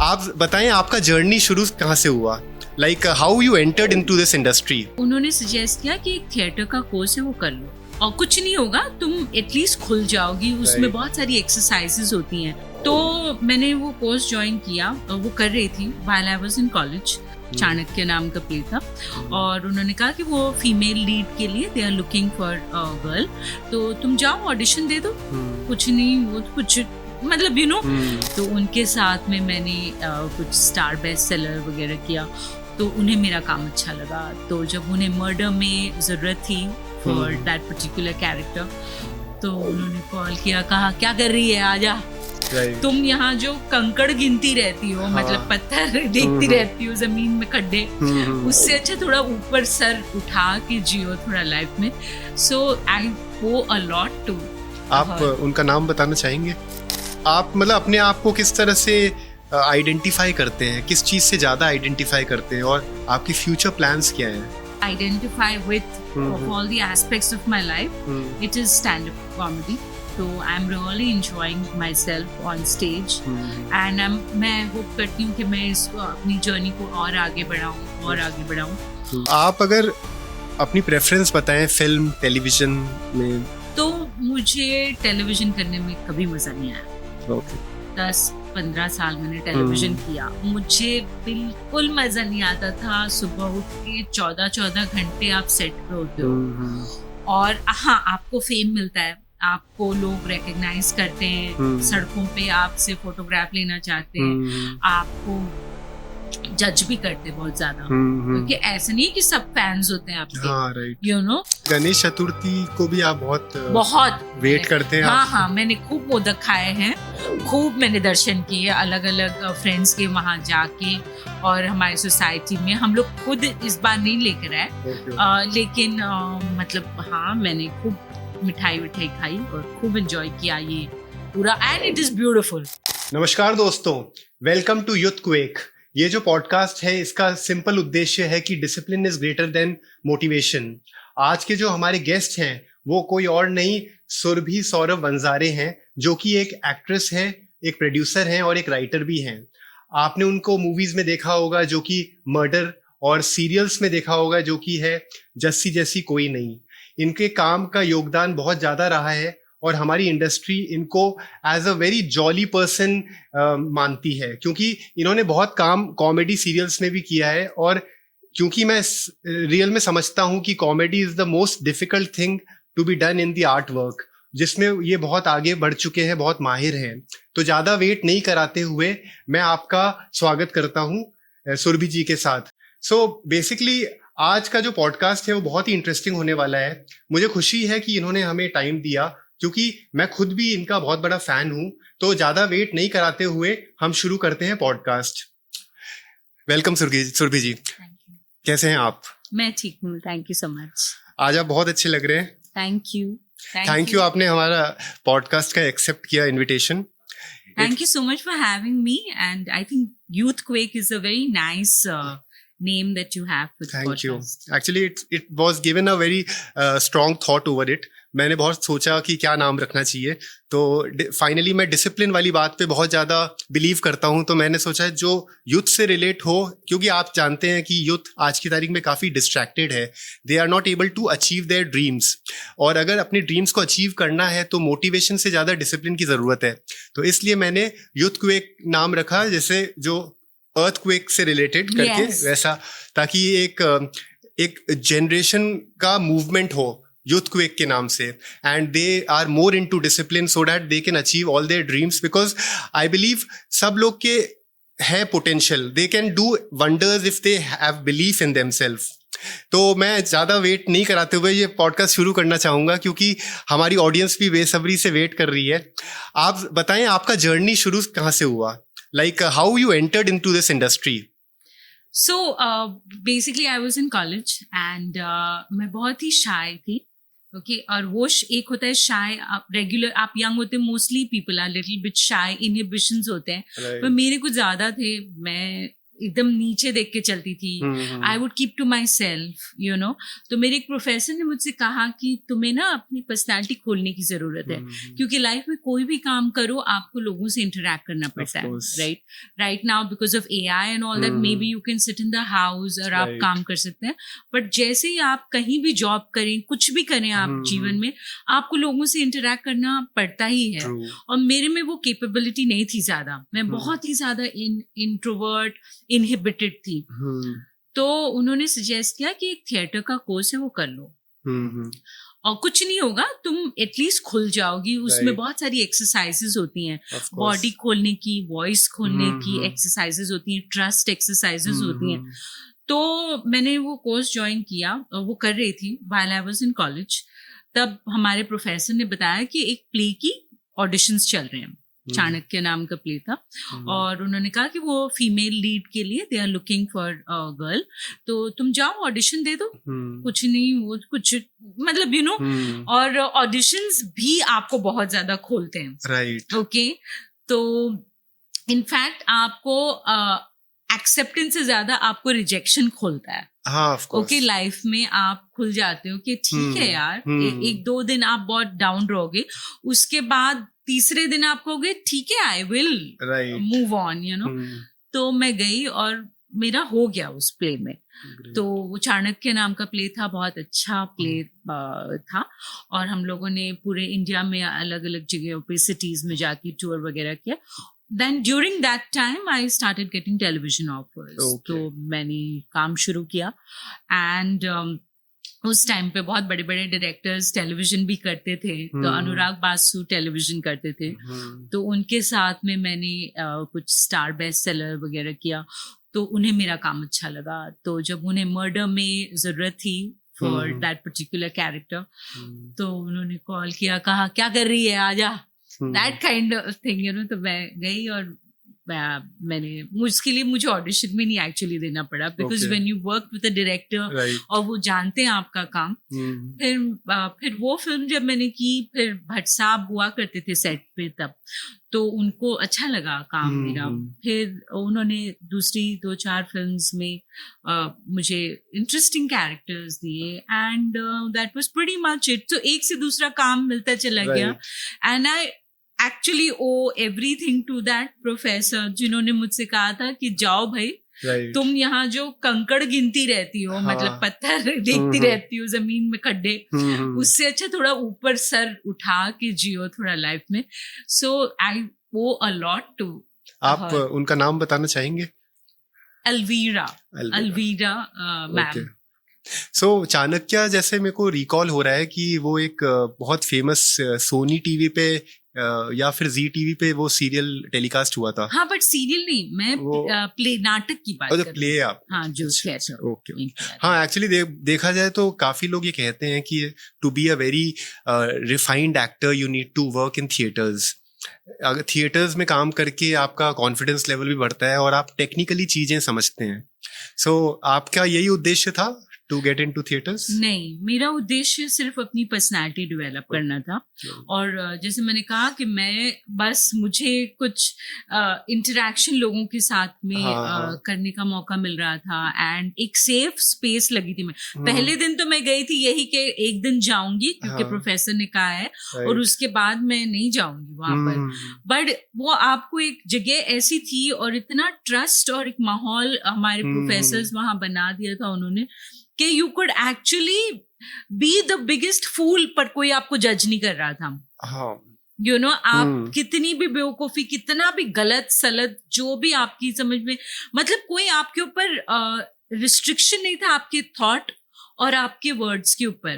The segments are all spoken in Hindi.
आप बताएं आपका जर्नी शुरू कहाँ से हुआ, like how you entered into this industry? उन्होंने सजेस्ट किया कि एक थिएटर का कोर्स है वो कर लो और कुछ नहीं होगा, तुम एटलीस्ट खुल जाओगी, उसमें बहुत सारी एक्सरसाइजेस होती हैं। तो मैंने वो कोर्स ज्वाइन किया और वो कर रही थी while I was in college. Chanakya नाम का प्ले था और उन्होंने कहा कि वो फीमेल लीड के लिए they are looking for a girl, तो तुम जाओ ऑडिशन दे दो। कुछ नहीं, वो कुछ मतलब यू नो। तो उनके साथ में मैंने कुछ स्टार बेस्ट सेलर वगैरह किया, तो उन्हें मेरा काम अच्छा लगा। तो जब उन्हें मर्डर में ज़रूरत थी फॉर दैट पर्टिकुलर कैरेक्टर, तो उन्होंने कॉल किया, कहा क्या कर रही है, आजा। तुम यहाँ जो कंकड़ गिनती रहती हो, मतलब पत्थर देखती रहती हो जमीन में खड्डे, उससे अच्छा थोड़ा ऊपर सर उठा के जियो थोड़ा लाइफ में। सो आई ओ अ लॉट टू। आप उनका नाम बताना चाहेंगे? आप मतलब अपने आप को किस तरह से आइडेंटिफाई करते हैं, किस चीज से ज्यादा आइडेंटिफाई करते हैं और आपकी फ्यूचर प्लान्स क्या हैं? Identify with all the aspects of my life, it is stand up comedy. तो I am really enjoying myself on stage and मैं होप करती हूँ कि मैं इसको अपनी जर्नी को और आगे बढ़ाऊँ। आप अगर अपनी प्रेफरेंस बताएं फिल्म टेलीविजन में? तो मुझे टेलीविजन करने में कभी मज़ा नहीं आया। 10-15 साल मैंने टेलीविजन किया, मुझे बिल्कुल मज़ा नहीं आता था। सुबह उठ के 14 घंटे आप सेट पे होते हो और हाँ, आपको फेम मिलता है, आपको लोग रिकग्नाइज करते हैं, सड़कों पे आपसे फोटोग्राफ लेना चाहते हैं, आपको जज भी करते हैं बहुत ज्यादा, क्योंकि ऐसा नहीं है कि सब फैंस होते हैं आपके। हाँ, right. You know, Ganesh Chaturthi को भी आप बहुत वेट करते हैं। हाँ, मैंने खूब मोदक खाए हैं, खूब मैंने दर्शन किए अलग अलग फ्रेंड्स के वहाँ जाके, और हमारी सोसाइटी में हम लोग खुद इस बार नहीं लेकर आए, लेकिन मतलब हाँ, मैंने खूब मिठाई खाई और खूब एंजॉय किया ये पूरा, एंड इट इज ब्यूटीफुल। नमस्कार दोस्तों, वेलकम टू यूथ क्वेक। ये जो पॉडकास्ट है, इसका सिंपल उद्देश्य है कि discipline is greater than motivation. आज के जो हमारे गेस्ट हैं वो कोई और नहीं, सुरभि सौरभ वंजारे हैं, जो कि एक एक्ट्रेस है, एक प्रोड्यूसर हैं और एक राइटर भी हैं। आपने उनको मूवीज में देखा होगा जो कि मर्डर, और सीरियल्स में देखा होगा जो कि है जस्सी जैसी कोई नहीं। इनके काम का योगदान बहुत ज़्यादा रहा है और हमारी इंडस्ट्री इनको as a very jolly person मानती है, क्योंकि इन्होंने बहुत काम कॉमेडी सीरियल्स में भी किया है। और क्योंकि मैं रियल में समझता हूँ कि comedy is the most difficult thing to be done in the art work, जिसमें ये बहुत आगे बढ़ चुके हैं, बहुत माहिर हैं। तो ज़्यादा वेट नहीं कराते हुए मैं आपका स्वागत करता हूँ सुरभि जी के साथ। सो बेसिकली आज का जो पॉडकास्ट है वो बहुत ही इंटरेस्टिंग होने वाला है। मुझे खुशी है कि इन्होंने हमें टाइम दिया, क्योंकि मैं खुद भी इनका बहुत बड़ा फैन हूं। तो ज्यादा वेट नहीं कराते हुए हम शुरू करते हैं पॉडकास्ट। वेलकम सुरभि जी। कैसे हैं आप? मैं ठीक हूँ, थैंक यू सो मच। आज आप बहुत अच्छे लग रहे हैं। थैंक यू आपने हमारा पॉडकास्ट का एक्सेप्ट किया invitation. Thank you so much for having me, and I think Youth Quake is a very nice name that you have for the podcast. Thank you. Actually, it was given a very strong thought over it. मैंने बहुत सोचा कि क्या नाम रखना चाहिए, तो फाइनली मैं डिसिप्लिन वाली बात पे बहुत ज़्यादा बिलीव करता हूँ। तो मैंने सोचा जो यूथ से रिलेट हो, क्योंकि आप जानते हैं कि यूथ आज की तारीख में काफ़ी डिस्ट्रैक्टेड है, they are not able to achieve their dreams, और अगर अपने ड्रीम्स को अचीव करना है तो मोटिवेशन से ज़्यादा डिसिप्लिन की ज़रूरत है। तो इसलिए मैंने यूथ क्वेक नाम रखा, जैसे जो अर्थक्वेक से रिलेटेड करके वैसा, ताकि एक जनरेशन का मूवमेंट हो यूथ क्वेक के नाम से, and they are more into discipline so that they can achieve all their dreams, because I believe सब लोग के है potential, they can do wonders if they have belief in themselves. तो मैं ज़्यादा वेट नहीं कराते हुए ये पॉडकास्ट शुरू करना चाहूँगा, क्योंकि हमारी ऑडियंस भी बेसब्री से वेट कर रही है। आप बताएं आपका जर्नी शुरू कहाँ से हुआ, like how you entered into this industry? So basically I was in college and मैं बहुत ही shy थी, okay? और वो एक होता है shy, रेगुलर आप यंग होते mostly people are little bit shy, inhibitions होते हैं, पर मेरे कुछ ज़्यादा थे। मैं एकदम नीचे देख के चलती थी. I would keep to myself, you know. तो मेरे एक प्रोफेसर ने मुझसे कहा कि तुम्हें ना अपनी पर्सनालिटी खोलने की जरूरत है, क्योंकि लाइफ में कोई भी काम करो आपको लोगों से इंटरेक्ट करना पड़ता है. Right now because of AI and all that, may be you can sit in the house और आप काम कर सकते हैं, बट जैसे ही आप कहीं भी जॉब करें, कुछ भी करें आप जीवन में, आपको लोगों से इंटरेक्ट करना पड़ता ही है. और मेरे में वो कैपेबिलिटी नहीं थी ज्यादा. मैं बहुत ही ज्यादा इंट्रोवर्ट, इनहिबिटेड थी. तो उन्होंने सजेस्ट किया कि एक थिएटर का कोर्स है वो कर लो, और कुछ नहीं होगा, तुम एटलीस्ट खुल जाओगी. उसमें बहुत सारी एक्सरसाइजेज होती हैं, बॉडी खोलने की, वॉइस खोलने की एक्सरसाइजेज होती हैं, ट्रस्ट एक्सरसाइजेज होती हैं. तो मैंने वो कोर्स ज्वाइन किया. वो कर रही थी while I was in college. तब हमारे प्रोफेसर ने बताया कि एक प्ले की ऑडिशंस चल रहे हैं. चाणक्य नाम का प्ले था, और उन्होंने कहा कि वो फीमेल लीड के लिए they are looking for a girl, तो तुम जाओ ऑडिशन दे दो. कुछ नहीं, वो कुछ मतलब यू नो, और ऑडिशंस भी आपको बहुत ज्यादा खोलते हैं. राइट. ओके. तो इनफैक्ट आपको एक्सेप्टेंस से ज्यादा आपको रिजेक्शन खोलता है. हाँ, ऑफ कोर्स. ओके, लाइफ में आप खुल जाते हो कि ठीक है यार, एक दो दिन आप बहुत डाउन रहोगे, उसके बाद तीसरे दिन आप कहोगे ठीक है, I will move on, you know. तो मैं गई और मेरा हो गया उस प्ले में. तो वो चाणक्य नाम का प्ले था, बहुत अच्छा प्ले था, और हम लोगों ने पूरे इंडिया में अलग अलग जगहों पे, सिटीज में जाके टूर वगैरह किया. Then during that time I started getting television offers. तो मैंने काम शुरू किया, and उस टाइम पे बहुत बड़े बड़े डायरेक्टर्स टेलीविजन भी करते थे. तो अनुराग बासु टेलीविजन करते थे, तो उनके साथ में मैंने कुछ स्टार बेस्ट सेलर वगैरह किया. तो उन्हें मेरा काम अच्छा लगा. तो जब उन्हें मर्डर में जरूरत थी फॉर दैट पर्टिकुलर कैरेक्टर, तो उन्होंने कॉल किया, कहा क्या कर रही है, आजा, that kind of thing, you know. तो मैं गई, और मैंने उसके लिए मुझे ऑडिशन भी नहीं एक्चुअली देना पड़ा, because when you work with a director और वो जानते हैं आपका काम. फिर वो फिल्म जब मैंने की, फिर भट्ट साहब हुआ करते थे सेट पे तब, तो उनको अच्छा लगा काम मेरा. फिर उन्होंने दूसरी 2-4 फिल्म्स में मुझे इंटरेस्टिंग कैरेक्टर्स दिए, and that was pretty much it. तो एक से दूसरा काम मिलता चला गया, and I actually owe everything to that professor, जिन्होंने मुझसे कहा था कि जाओ भाई, तुम यहाँ जो कंकड़ गिनती रहती हो, मतलब पत्थर देखती रहती हो जमीन में, खड्डे, उससे अच्छा थोड़ा ऊपर सर उठा के जियो थोड़ा लाइफ में. सो आई ओ अ लॉट टू. आप उनका नाम बताना चाहेंगे? अलवीरा मैम. सो चाणक्य, जैसे मेरे को रिकॉल हो रहा है कि वो एक बहुत फेमस सोनी टीवी पे या फिर जी टीवी पे वो सीरियल टेलीकास्ट हुआ था. हाँ, बट सीरियल नहीं, मैं प्ले, नाटक की बात कर रही हूँ. प्ले आप. हाँ, जो थिएटर. ओके. हाँ, एक्चुअली देखा जाए तो काफी लोग ये कहते हैं कि to be a very refined actor you need to work in theatres. अगर थिएटर्स में काम करके आपका कॉन्फिडेंस लेवल भी बढ़ता है और आप टेक्निकली चीजें समझते हैं. सो आपका यही उद्देश्य था to get into theaters? नहीं, मेरा उद्देश्य सिर्फ अपनी पर्सनालिटी डेवलप करना था. और जैसे मैंने कहा कि मैं बस मुझे कुछ इंटरेक्शन लोगों के साथ में करने का मौका मिल रहा था, एंड एक सेफ स्पेस लगी थी. मैं पहले दिन तो मैं गई थी यही कि एक दिन जाऊंगी क्योंकि प्रोफेसर ने कहा है, और उसके बाद मैं नहीं जाऊंगी वहां पर. बट वो आपको एक जगह ऐसी थी और इतना ट्रस्ट और एक माहौल हमारे प्रोफेसर्स वहां बना दिया था उन्होंने, कि you could actually be the biggest fool, पर कोई आपको जज नहीं कर रहा था. यू नो, आप कितनी भी बेवकूफी, कितना भी गलत सलत, जो भी आपकी समझ में, मतलब कोई आपके ऊपर रिस्ट्रिक्शन नहीं था आपके थॉट और आपके वर्ड्स के ऊपर.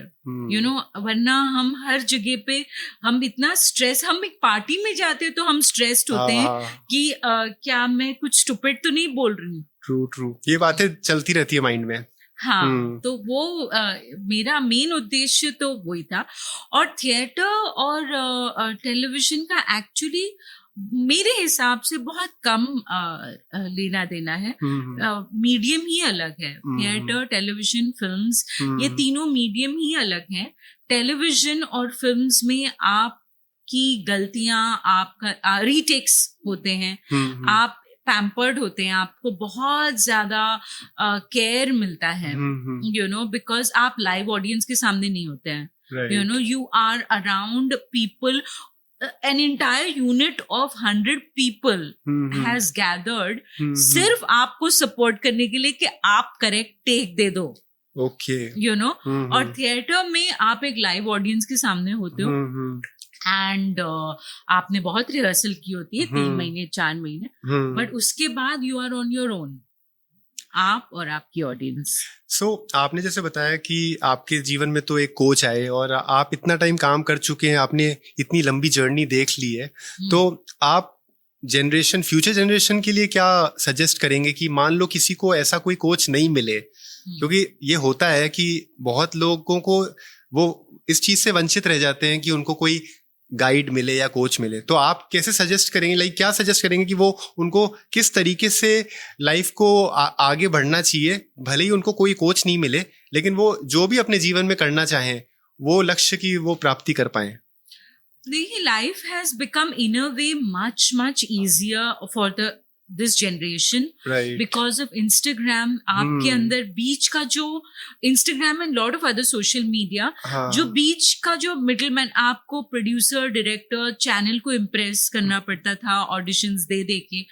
यू नो, वरना हम हर जगह पे हम इतना स्ट्रेस, हम एक पार्टी में जाते हैं तो हम स्ट्रेस्ड होते हैं कि क्या मैं कुछ स्टूपिड तो नहीं बोल रही हूँ. ट्रू. ये बातें चलती रहती है माइंड में. हाँ, तो वो मेरा मेन उद्देश्य तो वही था. और थिएटर और टेलीविजन का एक्चुअली मेरे हिसाब से बहुत कम लेना देना है. मीडियम ही अलग है. थिएटर, टेलीविजन, फिल्म्स, ये तीनों मीडियम ही अलग हैं. टेलीविजन और फिल्म्स में आपकी गलतियां, आपका रीटेक्स होते हैं, आप पैम्पर्ड होते हैं, आपको बहुत ज्यादा केयर मिलता है, यू नो, बिकॉज आप लाइव ऑडियंस के सामने नहीं होते हैं, you know, you are around people, an entire unit of 100 people has gathered सिर्फ आपको सपोर्ट करने के लिए कि आप करेक्ट टेक दे दो, ओके, यू नो। और थिएटर में आप एक लाइव ऑडियंस के सामने होते हो, एंड आपने बहुत रिहर्सल की होती है, 3 महीने 4 महीने, बट उसके बाद you are on your own, आप और आपकी ऑडियंस। सो आपने जैसे बताया कि आपके जीवन में तो एक कोच आए और आप इतना टाइम काम कर चुके हैं, आपने इतनी लंबी जर्नी देख ली है, तो आप फ्यूचर जनरेशन के लिए क्या सजेस्ट करेंगे कि मान लो किसी को ऐसा कोई कोच नहीं मिले, क्योंकि ये होता है कि बहुत लोगों को वो इस चीज से वंचित रह जाते हैं कि उनको कोई गाइड मिले या कोच मिले, तो आप कैसे सजेस्ट करेंगे, क्या सजेस्ट करेंगे कि वो उनको किस तरीके से लाइफ को आगे बढ़ना चाहिए, भले ही उनको कोई कोच नहीं मिले, लेकिन वो जो भी अपने जीवन में करना चाहें वो लक्ष्य की वो प्राप्ति कर पाए? देखिए, life has become in a way much easier for the this generation because of Instagram. आपके अंदर बीच का जो Instagram and lot of other social media, जो बीच का जो मिडलमैन, आपको प्रोड्यूसर, डायरेक्टर, चैनल को इम्प्रेस करना पड़ता था ऑडिशंस दे दे के।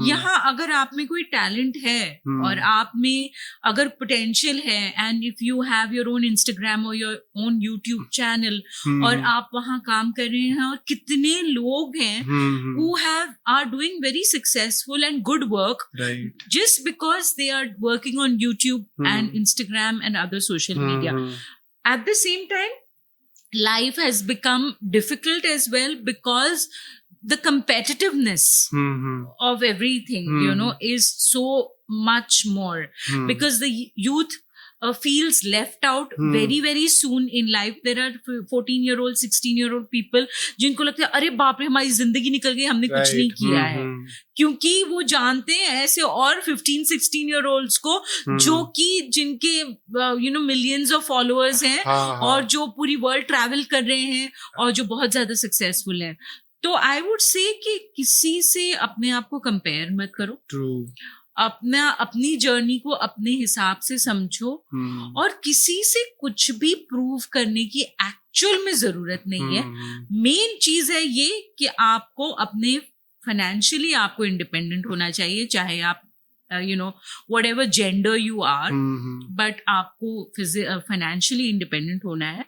यहाँ अगर आप में कोई टैलेंट है और आप में अगर पोटेंशियल है, and if you have your own Instagram और योर ओन यूट्यूब चैनल और आप वहाँ काम कर रहे हैं, और कितने लोग हैं who are doing very successful and good work, just because they are working on YouTube and Instagram and other social media. At the same time, life has become difficult as well because the competitiveness of everything, you know, is so much more because the youth feels left out very soon in life. There are 14-year-old 16-year-old people जिनको लगता है अरे बाप रे हमारी जिंदगी निकल गई, हमने कुछ नहीं किया है, क्योंकि वो जानते हैं ऐसे और 15-16-year-olds को जो कि जिनके you know millions of followers हैं और जो पूरी वर्ल्ड ट्रैवल कर रहे हैं और जो बहुत ज्यादा सक्सेसफुल हैं। तो आई वुड से कि किसी से अपने आप को कंपेयर मत करो, अपनी जर्नी को अपने हिसाब से समझो, और किसी से कुछ भी प्रूव करने की एक्चुअल में जरूरत नहीं है। मेन चीज है ये कि आपको अपने फाइनेंशियली आपको इंडिपेंडेंट होना चाहिए, चाहे आप you know whatever gender you are, but आपको फाइनेंशियली इंडिपेंडेंट होना है।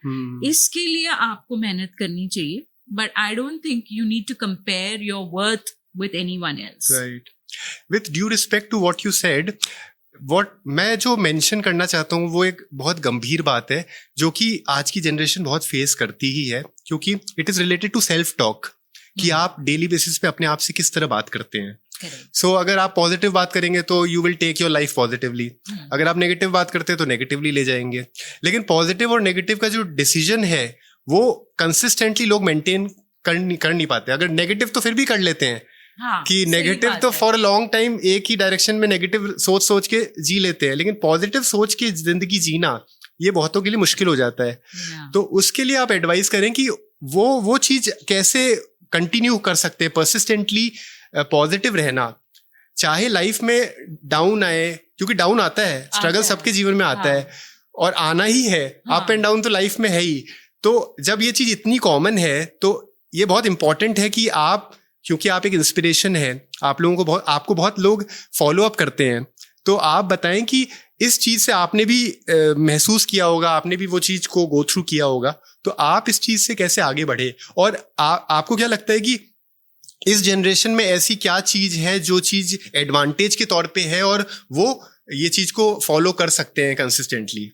इसके लिए आपको मेहनत करनी चाहिए, but I don't think you need to compare your worth with anyone else. Right. With due respect to what you said, मैं जो मेंशन करना चाहता हूँ वो एक बहुत गंभीर बात है जो कि आज की जनरेशन बहुत फेस करती ही है, क्योंकि it is related to self talk, कि आप डेली बेसिस पे अपने आप से किस तरह बात करते हैं। सो अगर आप पॉजिटिव बात करेंगे तो you will take your life positively, अगर आप नेगेटिव बात करते हैं तो नेगेटिवली ले जाएंगे। लेकिन पॉजिटिव और नेगेटिव का जो डिसीजन है वो कंसिस्टेंटली लोग मेंटेन कर नहीं पाते। अगर नेगेटिव तो फिर भी कर लेते हैं, कि नेगेटिव तो फॉर अ लॉन्ग टाइम एक ही डायरेक्शन में नेगेटिव सोच के जी लेते हैं, लेकिन पॉजिटिव सोच के जिंदगी जीना ये बहुतों के लिए मुश्किल हो जाता है। तो उसके लिए आप एडवाइस करें कि वो चीज कैसे कंटिन्यू कर सकते हैं, परसिस्टेंटली पॉजिटिव रहना, चाहे लाइफ में डाउन आए, क्योंकि डाउन आता है, स्ट्रगल सबके जीवन में आता है और आना ही है, अप एंड डाउन तो लाइफ में है ही। तो जब ये चीज इतनी कॉमन है तो ये बहुत इंपॉर्टेंट है कि आप, क्योंकि आप एक इंस्पिरेशन है, आप लोगों को आपको बहुत लोग फॉलो अप करते हैं, तो आप बताएं कि इस चीज से आपने भी महसूस किया होगा, आपने भी वो चीज को गो थ्रू किया होगा, तो आप इस चीज से कैसे आगे बढ़े, और आपको क्या लगता है कि इस जनरेशन में ऐसी क्या चीज है जो चीज एडवांटेज के तौर पे है और वो ये चीज को फॉलो कर सकते हैं कंसिस्टेंटली?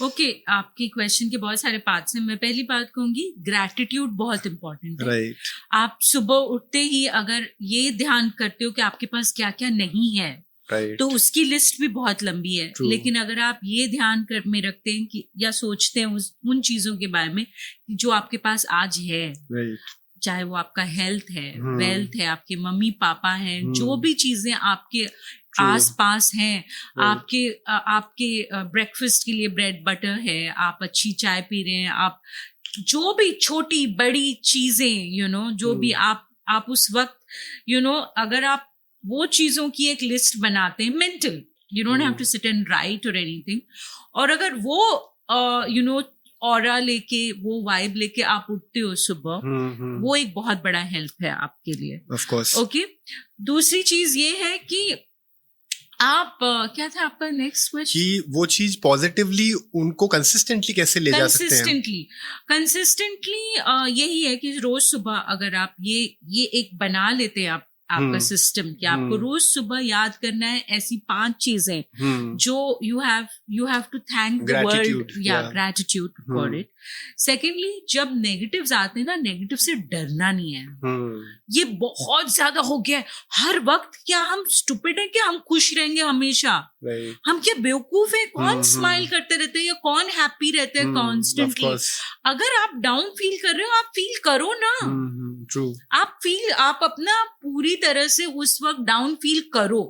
ओके, आपके क्वेश्चन के बहुत सारे पार्ट्स हैं। मैं पहली बात कहूंगी, ग्रैटिट्यूड बहुत इंपॉर्टेंट है। Right. आप सुबह उठते ही अगर ये ध्यान करते हो कि आपके पास क्या क्या नहीं है, right. तो उसकी लिस्ट भी बहुत लंबी है। True. लेकिन अगर आप ये ध्यान में रखते हैं कि या सोचते हैं उन चीजों के बारे में जो आपके पास आज है, right. चाहे वो आपका हेल्थ है, वेल्थ है, आपके मम्मी पापा हैं, जो भी चीजें आपके आस पास हैं, आपके ब्रेकफास्ट के लिए ब्रेड बटर है, आप अच्छी चाय पी रहे हैं, आप जो भी छोटी बड़ी चीजें जो भी आप उस वक्त अगर आप वो चीजों की एक लिस्ट बनाते हैं mental, you don't have to sit and write और एनीथिंग, और अगर वो यू नो ऑरा लेके, वो वाइब लेके आप उठते हो सुबह, वो एक बहुत बड़ा हेल्प है आपके लिए, ऑफ कोर्स। ओके। दूसरी चीज ये है कि आप क्या था आपका नेक्स्ट क्वेश्चन, कि वो चीज पॉजिटिवली उनको कंसिस्टेंटली कैसे ले जा सकते हैं? कंसिस्टेंटली यही है कि रोज सुबह अगर आप ये एक बना लेते हैं आप आपका सिस्टम, कि आपको रोज सुबह याद करना है ऐसी 5 चीजें जो you have to thank the world, या ग्रेटिट्यूड फॉर इट। सेकेंडली, जब नेगेटिव्स आते हैं ना, नेगेटिव से डरना नहीं है। ये बहुत ज्यादा हो गया है हर वक्त। क्या हम स्टूपिड है कि हम खुश रहेंगे हमेशा? हम क्या बेवकूफ है? कौन स्माइल करते रहते हैं या कौन हैप्पी रहते हैं कॉन्स्टेंटली? अगर आप डाउन फील कर रहे हो, आप फील करो ना। आप अपना पूरी तरह से उस वक्त डाउन फील करो,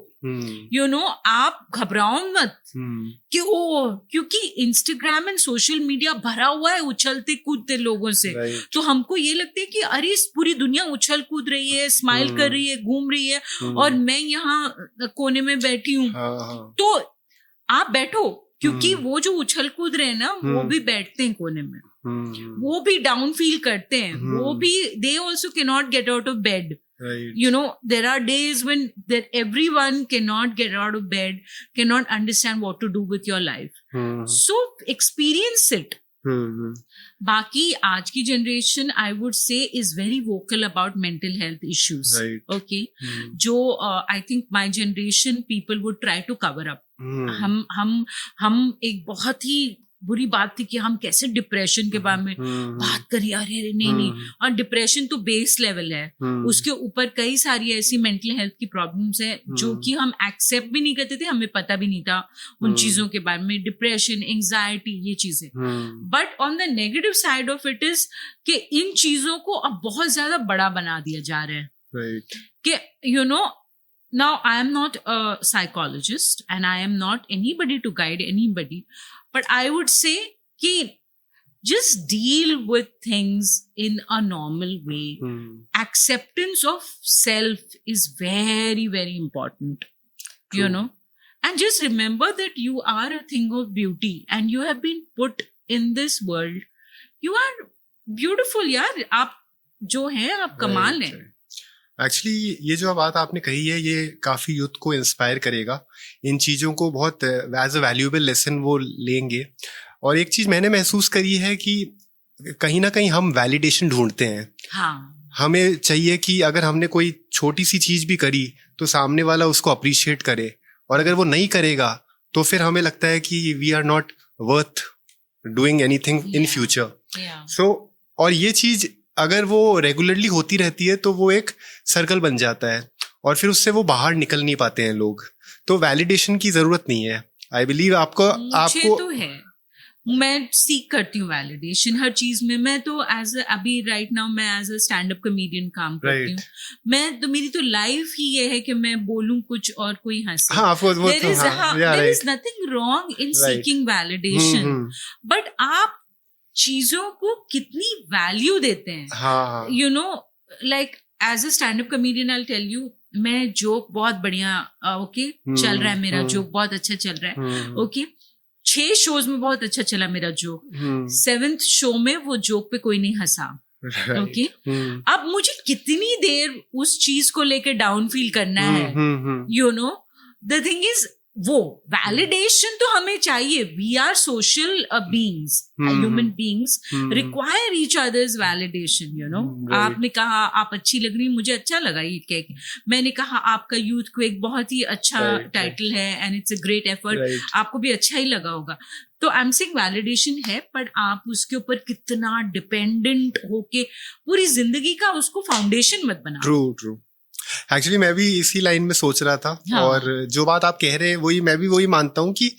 यू नो, आप घबराओ मत क्योंकि इंस्टाग्राम एंड सोशल मीडिया भरा हुआ है उछलते कूदते लोगों से। तो हमको ये लगता है कि अरे पूरी दुनिया उछल कूद रही है, स्माइल कर रही है, घूम रही है, और मैं यहाँ कोने में बैठी हूँ। तो आप बैठो, क्योंकि वो जो उछल कूद रहे हैं ना, वो भी बैठते हैं कोने में, वो भी डाउन फील करते हैं, वो भी they also cannot get out of bed. Right. You know, there are days when that everyone cannot get out of bed, cannot understand what to do with your life. So experience it. बाकी आज की generation I would say is very vocal about mental health issues, okay, जो I think my generation people would try to cover up. हम एक बहुत ही बुरी बात थी कि हम कैसे डिप्रेशन के बारे में बात करिए, अरे नहीं, और डिप्रेशन तो बेस लेवल है, उसके ऊपर कई सारी ऐसी मेंटल हेल्थ की प्रॉब्लम्स है जो कि हम एक्सेप्ट भी नहीं करते थे, हमें पता भी नहीं था उन चीजों के बारे में, डिप्रेशन, एंजाइटी, ये चीजें। But on the negative side of it is कि इन चीजों को अब बहुत ज्यादा बड़ा बना दिया जा रहा है कि you know, now I am not a psychologist and I am not anybody to guide anybody, but I would say ki just deal with things in a normal way. Acceptance of self is very, very important. True. You know, and just remember that you are a thing of beauty and you have been put in this world. You are beautiful, यार। आप जो हैं, आप कमाल हैं। एक्चुअली ये जो बात आपने कही है, ये काफी यूथ को इंस्पायर करेगा, इन चीजों को बहुत एज अ वैल्यूएबल लेसन वो लेंगे। और एक चीज मैंने महसूस करी है कि कहीं ना कहीं हम वैलिडेशन ढूंढते हैं। हमें चाहिए कि अगर हमने कोई छोटी सी चीज भी करी तो सामने वाला उसको अप्रिशिएट करे, और अगर वो नहीं करेगा तो फिर हमें लगता है कि we are not worth doing anything in future. So और ये चीज अगर वो रेगुलरली होती रहती है तो वो एक सर्कल बन जाता है, और फिर उससे वो बाहर निकल नहीं पाते हैं लोग। तो वैलिडेशन की जरूरत नहीं है, आई बिलीव। आपको तो है, मैं सीख करती हूँ वैलिडेशन हर चीज में। मैं तो अभी राइट नाउ मैं as a stand up comedian काम करती हूँ। मैं तो मेरी तो लाइफ ही ये है कि मैं बोलूं कुछ और कोई हंसे। There is nothing wrong in seeking validation, but आप चीजों को कितनी वैल्यू देते हैं। You know, like as a stand up comedian I tell you, मैं जोक बहुत बढ़िया ओके चल रहा है, मेरा जोक बहुत अच्छा चल रहा है, ओके 6 शोज में बहुत अच्छा चला मेरा जोक। 7th शो में वो जोक पे कोई नहीं हंसा, ओके। अब मुझे कितनी देर उस चीज को लेके डाउन फील करना है? You know, the thing is वो वैलिडेशन तो हमें चाहिए। We are social beings, human beings require each others validation, you know. आपने कहा आप अच्छी लग रही, मुझे अच्छा लगा ये कह के। मैंने कहा आपका यूथ को एक बहुत ही अच्छा टाइटल है and it's a great effort, आपको भी अच्छा ही लगा होगा। तो आई एम सेइंग वैलिडेशन है, पर आप उसके ऊपर कितना डिपेंडेंट होके पूरी जिंदगी का उसको फाउंडेशन मत बनाओ। ट्रू। एक्चुअली मैं भी इसी लाइन में सोच रहा था। और जो बात आप कह रहे हैं वही मैं भी वही मानता हूँ कि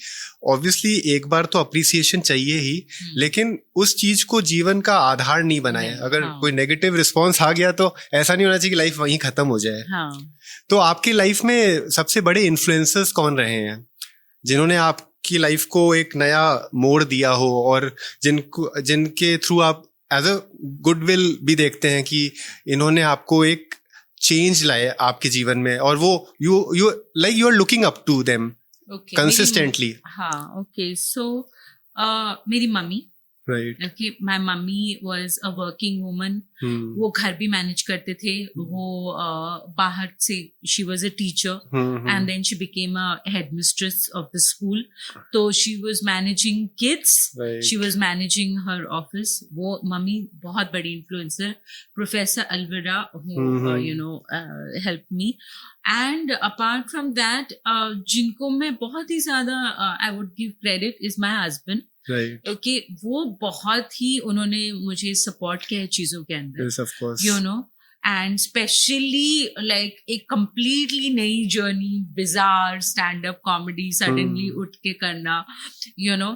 ऑब्वियसली एक बार तो अप्रिसिएशन चाहिए ही, लेकिन उस चीज को जीवन का आधार नहीं बनाए। अगर कोई नेगेटिव रिस्पॉन्स आ गया तो ऐसा नहीं होना चाहिए कि लाइफ वहीं खत्म हो जाए। तो आपकी लाइफ में सबसे बड़े इन्फ्लुएंसर्स कौन रहे हैं जिन्होंने आपकी लाइफ को एक नया मोड़ दिया हो, और जिनके थ्रू आप एज अ गुडविल भी देखते हैं कि इन्होंने आपको एक चेंज लाए आपके जीवन में, और वो you like you are looking up to them consistently? हाँ, ओके, सो मेरी mummy, right, okay, my mummy was a working woman. वो घर भी मैनेज करते थे. वो बाहर से, she was a teacher and then she became a headmistress of the school. तो she was managing kids, she was managing her office. वो मम्मी बहुत बड़ी influencer, professor Alvira, you know, help me. And apart from that, जिनको मैं बहुत ही ज्यादा I would give credit is my husband. Right, okay, वो बहुत ही उन्होंने मुझे सपोर्ट किया है चीजों के अंदर, yes of course, you know. And specially like एक कंप्लीटली नई journey, bizarre stand up comedy suddenly उठ के करना, यू नो.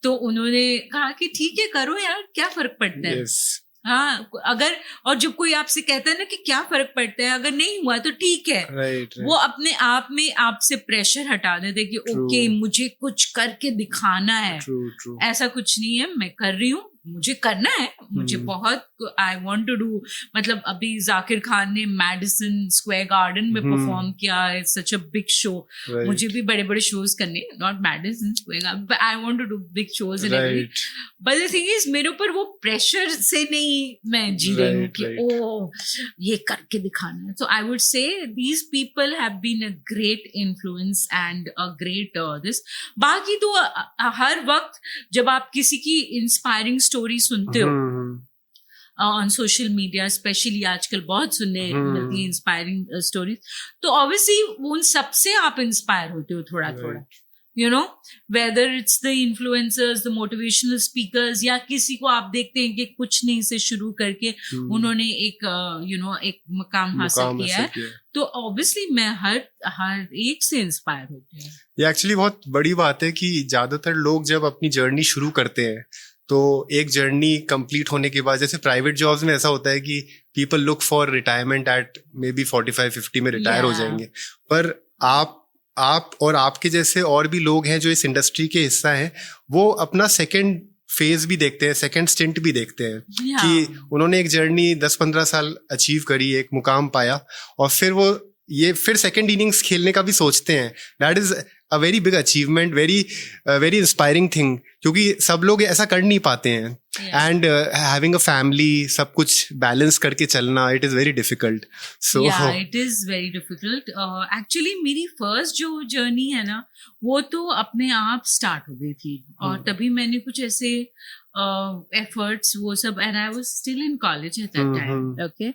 तो उन्होंने कहा कि ठीक है, करो यार, क्या फर्क पड़ता है. यस, हाँ, अगर, और जब कोई आपसे कहता है ना कि क्या फर्क पड़ता है, अगर नहीं हुआ तो ठीक है. राइट, वो अपने आप में आपसे प्रेशर हटा देते कि ओके, मुझे कुछ करके दिखाना है. ट्रू, ऐसा कुछ नहीं है, मैं कर रही हूँ, मुझे करना है, मुझे बहुत, आई वांट टू डू. मतलब अभी जाकिर खान ने मैडिसन स्क्वायर गार्डन में परफॉर्म किया है, सच अ बिग शो. मुझे भी बड़े बड़े शोज करने, not Madison Square Garden, but I want to do big shows and everything. But the thing is, मेरे ऊपर वो प्रेशर से नहीं मैं जी रही हूँ कि ओ ये करके दिखाना है. So I would say these people have been a great influence and a great this. बाकी तो हर वक्त जब आप किसी की इंस्पायरिंग स्टोरी सुनते हो ऑन सोशल मीडिया, स्पेशली आजकल बहुत सुनने मिलती है इंस्पायरिंग स्टोरीज, तो ऑब्वियसली उन सबसे आप इंस्पायर होते हो थोड़ा थोड़ा, you know. Whether it's the influencers, the motivational speakers, या किसी को आप देखते हैं कि कुछ नहीं से शुरू करके उन्होंने एक यू नो एक मकाम हासिल किया है, तो ऑब्वियसली मैं हर एक से इंस्पायर होती हूँ. ये एक्चुअली बहुत बड़ी बात है कि ज्यादातर लोग जब अपनी जर्नी शुरू करते हैं तो एक जर्नी कंप्लीट होने के बाद, जैसे प्राइवेट जॉब्स में ऐसा होता है कि people look for retirement at maybe 45-50 में रिटायर हो जाएंगे, पर आप और आपके जैसे और भी लोग हैं जो इस इंडस्ट्री के हिस्सा हैं, वो अपना सेकंड फेज भी देखते हैं, सेकंड स्टिंट भी देखते हैं कि उन्होंने एक जर्नी 10-15 साल अचीव करी, एक मुकाम पाया, और फिर वो ये फिर सेकंड इनिंग्स खेलने का भी सोचते हैं. That is a very big achievement, very inspiring thing, क्योंकि सब लोग ऐसा कर नहीं पाते हैं. एंड हैविंग अ फैमिली, सब कुछ बैलेंस करके चलना, it is very difficult. So it is very difficult. Actually मेरी फर्स्ट जो जर्नी है ना, वो तो अपने आप स्टार्ट हो गई थी, और तभी मैंने कुछ ऐसे एफर्ट्स वो सब, and I was still in college at that time, okay.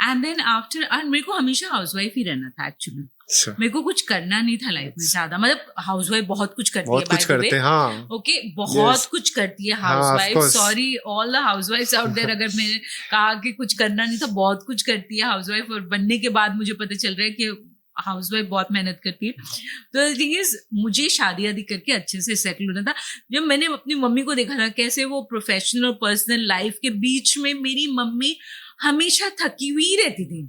And then after, and मेरे को हमेशा हाउसवाइफ ही रहना था एक्चुअली. मेरे को कुछ करना नहीं था लाइफ में ज्यादा. मतलब हाउसवाइफ बहुत कुछ करती है, कुछ करते हैं, हाँ, ओके, बहुत कुछ करती है हाउसवाइफ. सॉरी ऑल द हाउसवाइफ्स आउट देयर, अगर मैंने कहा कि कुछ करना नहीं था, बहुत कुछ करती है हाउसवाइफ. और बनने के बाद मुझे पता चल रहा है कि हाउसवाइफ बहुत मेहनत करती है. तो द थिंग इज, मुझे शादी आदि करके अच्छे से सेटल होना था. जब मैंने अपनी मम्मी को देखा था कैसे वो प्रोफेशनल और पर्सनल लाइफ के बीच में, मेरी मम्मी हमेशा थकी हुई रहती थी.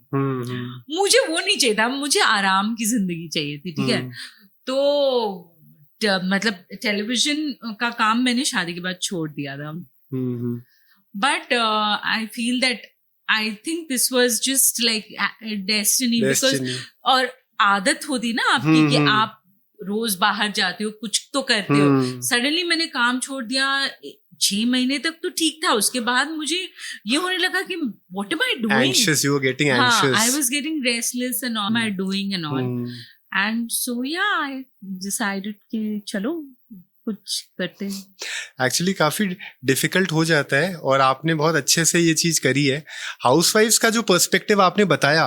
मुझे वो नहीं चाहिए था, मुझे आराम की जिंदगी चाहिए थी, ठीक है. तो मतलब टेलीविजन का काम मैंने शादी के बाद छोड़ दिया था. But I feel that I think this was just like destiny, because और आदत होती ना आपकी कि आप रोज बाहर जाते हो, कुछ तो करते हो. सडनली मैंने काम छोड़ दिया. 6 महीने तक तो ठीक था, उसके बाद मुझे ये होने लगा कि what am I doing? Anxious, you were getting anxious. I was getting restless and all my doing and all. And so yeah, I decided कि चलो कुछ करते हैं. एक्चुअली काफी डिफिकल्ट हो जाता है, और आपने बहुत अच्छे से ये चीज करी है. हाउसवाइफ्स का जो पर्सपेक्टिव आपने बताया,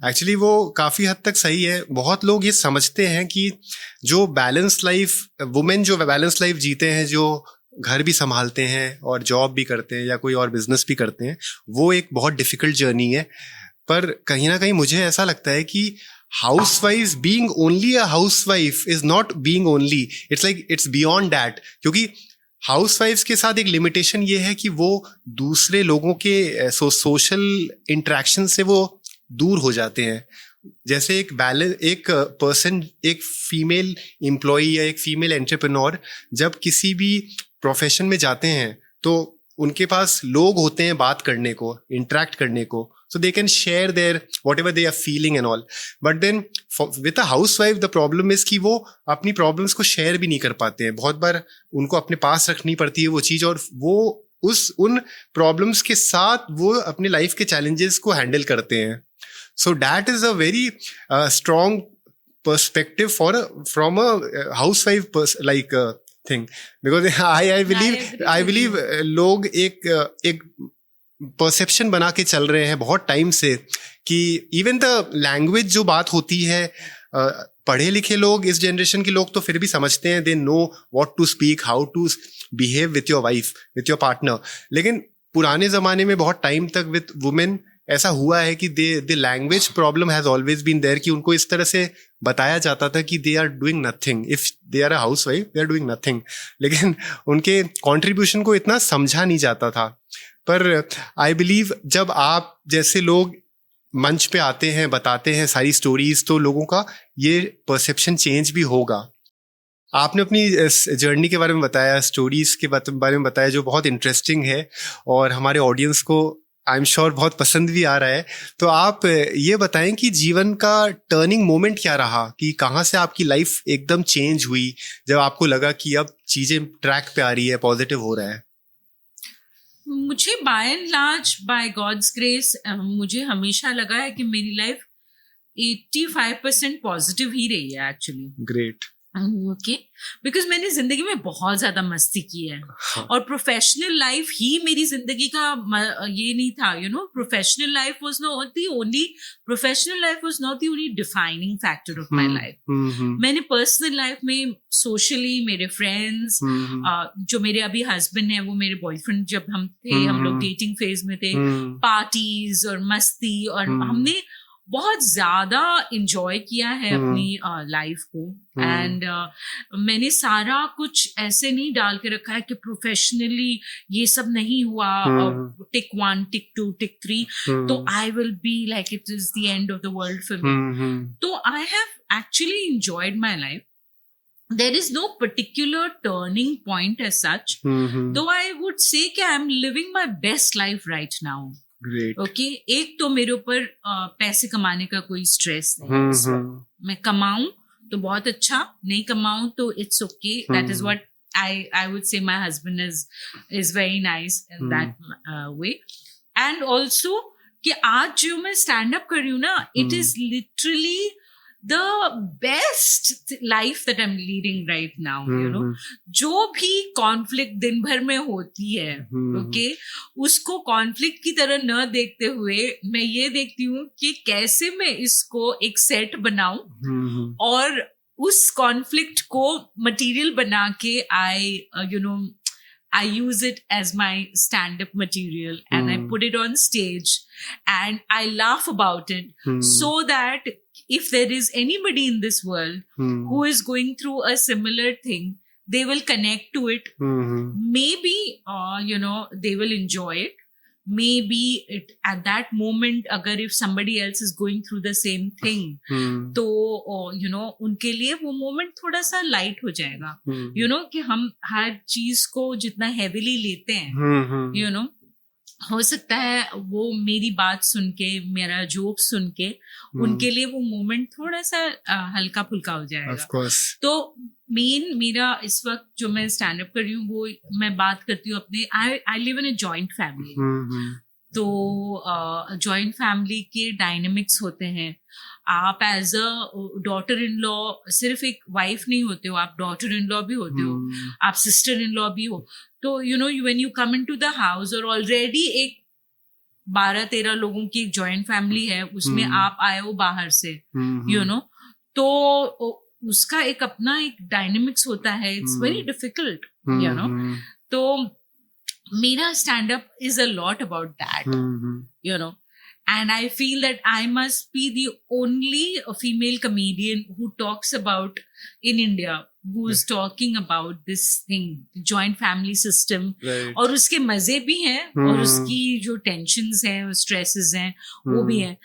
एक्चुअली वो काफी हद तक सही है. बहुत लोग ये समझते हैं कि जो बैलेंस लाइफ, वुमेन जो बैलेंस लाइफ जीते हैं, जो घर भी संभालते हैं और जॉब भी करते हैं या कोई और बिजनेस भी करते हैं, वो एक बहुत डिफिकल्ट जर्नी है. पर कहीं ना कहीं मुझे ऐसा लगता है कि housewives being only a housewife is not being only, it's like it's beyond that. क्योंकि हाउसवाइफ्स के साथ एक लिमिटेशन ये है कि वो दूसरे लोगों के सोशल इंटरेक्शन से वो दूर हो जाते हैं. जैसे एक पर्सन, एक फीमेल एम्प्लॉई या एक फीमेल एंटरप्रेन्योर जब किसी भी प्रोफेशन में जाते हैं, तो उनके पास लोग होते हैं बात करने को, इंटरेक्ट करने को, so they can share their whatever they are feeling and all. But then with a housewife the problem is कि वो अपनी problems को share भी नहीं कर पाते हैं. बहुत बार उनको अपने पास रखनी पड़ती है वो चीज़, और वो उन problems के साथ वो अपने life के challenges को handle करते हैं. So that is a very strong perspective from a housewife thing, because I believe लोग एक परसेप्शन बना के चल रहे हैं बहुत टाइम से कि इवन द लैंग्वेज जो बात होती है, पढ़े लिखे लोग, इस जनरेशन के लोग तो फिर भी समझते हैं, they know what to speak, how to behave with your wife, with your partner. लेकिन पुराने ज़माने में बहुत टाइम तक विथ वुमेन ऐसा हुआ है कि the language problem has always been there, कि उनको इस तरह से बताया जाता था कि they are doing nothing, if they are a housewife they are doing nothing. लेकिन उनके कॉन्ट्रीब्यूशन को इतना समझा नहीं जाता था. पर आई बिलीव जब आप जैसे लोग मंच पे आते हैं, बताते हैं सारी स्टोरीज, तो लोगों का ये परसेप्शन चेंज भी होगा. आपने अपनी जर्नी के बारे में बताया, स्टोरीज के बारे में बताया, जो बहुत इंटरेस्टिंग है और हमारे ऑडियंस को आई एम श्योर बहुत पसंद भी आ रहा है. तो आप ये बताएं कि जीवन का टर्निंग मोमेंट क्या रहा, कि कहाँ से आपकी लाइफ एकदम चेंज हुई जब आपको लगा कि अब चीज़ें ट्रैक पे आ रही है, पॉजिटिव हो रहा है. मुझे by and large, by God's grace, मुझे हमेशा लगा है कि मेरी लाइफ 85% पॉजिटिव ही रही है एक्चुअली. ग्रेट. ओके, बिकॉज मैंने जिंदगी में बहुत ज्यादा मस्ती की है. और प्रोफेशनल लाइफ ही मेरी जिंदगी का ये नहीं था, you know. Professional life was not the only defining factor of my life. मैंने पर्सनल लाइफ में सोशली मेरे फ्रेंड्स, जो मेरे अभी हस्बैंड है वो मेरे बॉयफ्रेंड, जब हम थे, हम लोग डेटिंग फेज में थे, पार्टीज और मस्ती, और हमने बहुत ज्यादा इंजॉय किया है अपनी लाइफ को. एंड मैंने सारा कुछ ऐसे नहीं डाल के रखा है कि प्रोफेशनली ये सब नहीं हुआ, टिक 1 टिक 2 टिक 3 तो I will be like it is the end of the world for me. तो I have actually enjoyed my life. There is no particular turning point as such, though I would say कि I am living my best life right now. Great. Okay, एक तो मेरे ऊपर पैसे कमाने का कोई स्ट्रेस नहीं. मैं कमाऊं तो बहुत अच्छा, नहीं कमाऊं तो it's okay. That is what I would say my husband is very nice in that way. And also कि आज जो मैं स्टैंड अप कर रही हूँ ना, it is literally the best life that I'm leading right now, you know. जो भी कॉन्फ्लिक्ट दिन भर में होती है, ओके, उसको कॉन्फ्लिक्ट की तरह न देखते हुए मैं ये देखती हूँ कि कैसे मैं इसको एक सेट बनाऊं और उस कॉन्फ्लिक्ट को मटेरियल बना के I use it as my stand-up material and I put it on stage and I laugh about it so that if there is anybody in this world who is going through a similar thing, they will connect to it. Maybe, they will enjoy it. Maybe at that moment, agar if somebody else is going through the same thing, तो उनके लिए वो moment थोड़ा सा light हो जाएगा. कि हम हर चीज को जितना heavily लेते हैं, हो सकता है वो मेरी बात सुन के, मेरा जोक सुन के, उनके लिए वो मोमेंट थोड़ा सा हल्का फुल्का हो जाएगा. तो मेरा इस वक्त जो मैं स्टैंड अप कर रही हूँ, वो मैं बात करती हूँ अपने, I live in a joint family. तो जॉइंट फैमिली के डायनेमिक्स होते हैं. आप as a daughter in law सिर्फ एक वाइफ नहीं होते हो, आप डॉटर इन लॉ भी होते हो, आप सिस्टर इन लॉ भी हो. तो when you come into the house और ऑलरेडी एक 12-13 लोगों की एक जॉइंट फैमिली है, उसमें आप आए हो बाहर से, तो उसका एक अपना एक डायनेमिक्स होता है. इट्स वेरी डिफिकल्ट, तो मेरा stand up is a lot about that, and I feel that I must be the only female comedian who talks about in India, who is talking about this thing, joint family system. Right. और उसके मजे भी हैं और उसकी जो tensions हैं, stresses हैं, वो भी हैं.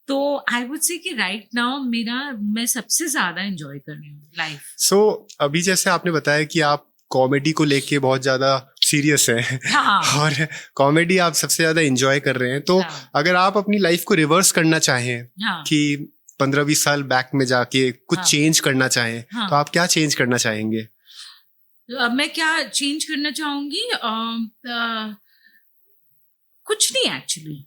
तो I would say कि right now मैं सबसे ज्यादा enjoy कर रही हूँ life. So अभी जैसे आपने बताया कि आप कॉमेडी को लेके बहुत ज्यादा सीरियस है हाँ। और कॉमेडी आप सबसे ज्यादा एंजॉय कर रहे हैं, तो हाँ। अगर आप अपनी लाइफ को रिवर्स करना चाहें हाँ। कि 15-20 साल बैक में जाके कुछ हाँ। चेंज करना चाहें, हाँ। तो आप क्या चेंज करना चाहेंगे? मैं क्या चेंज करना चाहूंगी? कुछ नहीं, एक्चुअली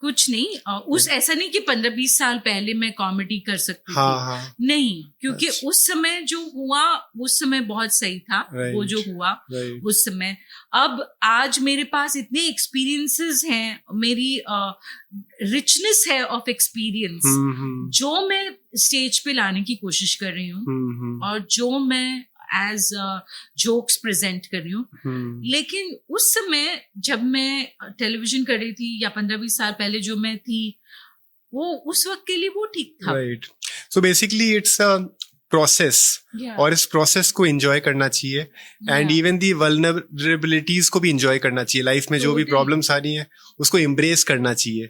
कुछ नहीं। उस ऐसा नहीं कि 15-20 साल पहले मैं कॉमेडी कर सकती हाँ, थी, हाँ, नहीं, क्योंकि अच्छा। उस समय जो हुआ उस समय बहुत सही था। वो जो हुआ उस समय, अब आज मेरे पास इतने एक्सपीरियंसेस हैं, मेरी रिचनेस है ऑफ एक्सपीरियंस, जो मैं स्टेज पे लाने की कोशिश कर रही हूँ और जो मैं एज जोक्स प्रेजेंट कर रही हूँ। लेकिन उस समय जब मैं टेलीविजन कर रही थी, या 15-20 साल पहले जो मैं थी, वो उस वक्त के लिए वो ठीक था। Right, so basically it's a process, और इस प्रोसेस को एंजॉय करना चाहिए, एंड इवन दी वल्नरेबिलिटीज को भी एंजॉय करना चाहिए। लाइफ में जो भी प्रॉब्लम्स आ रही हैं उसको एम्ब्रेस करना चाहिए।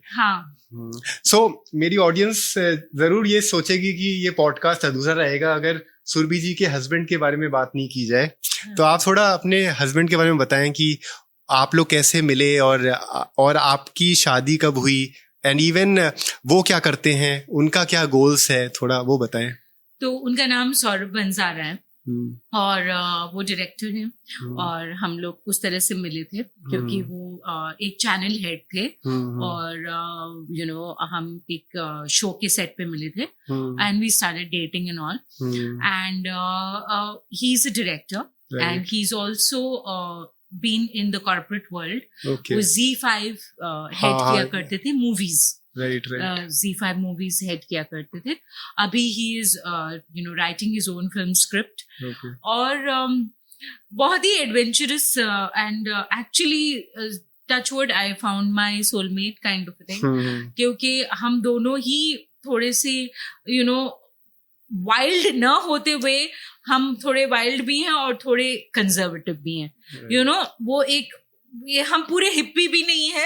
सो मेरी ऑडियंस जरूर ये सोचेगी कि ये पॉडकास्ट अधूरा रहेगा अगर सुरभि जी के हस्बैंड के बारे में बात नहीं की जाए। तो आप थोड़ा अपने हस्बैंड के बारे में बताएं कि आप लोग कैसे मिले और आपकी शादी कब हुई, एंड इवन वो क्या करते हैं, उनका क्या गोल्स है, थोड़ा वो बताएं। तो उनका नाम सौरभ बंजारा है और वो डायरेक्टर हैं, और हम लोग उस तरह से मिले थे क्योंकि वो एक चैनल हेड थे, और हम एक शो के सेट पे मिले थे, and we started dating and all, and he is a director and he is also been in the corporate world. वो ZEE5 हेड किया करते थे movies, right, ZEE5 movies head किया करते थे। अभी ही is writing his own film script, और बहुत ही adventurous, and actually touchwood I found my soulmate kind of thing, क्योंकि हम दोनों ही थोड़े से वाइल्ड न होते हुए, हम थोड़े वाइल्ड भी हैं और थोड़े कंजर्वेटिव भी हैं। वो एक, ये हम पूरे हिप्पी भी नहीं है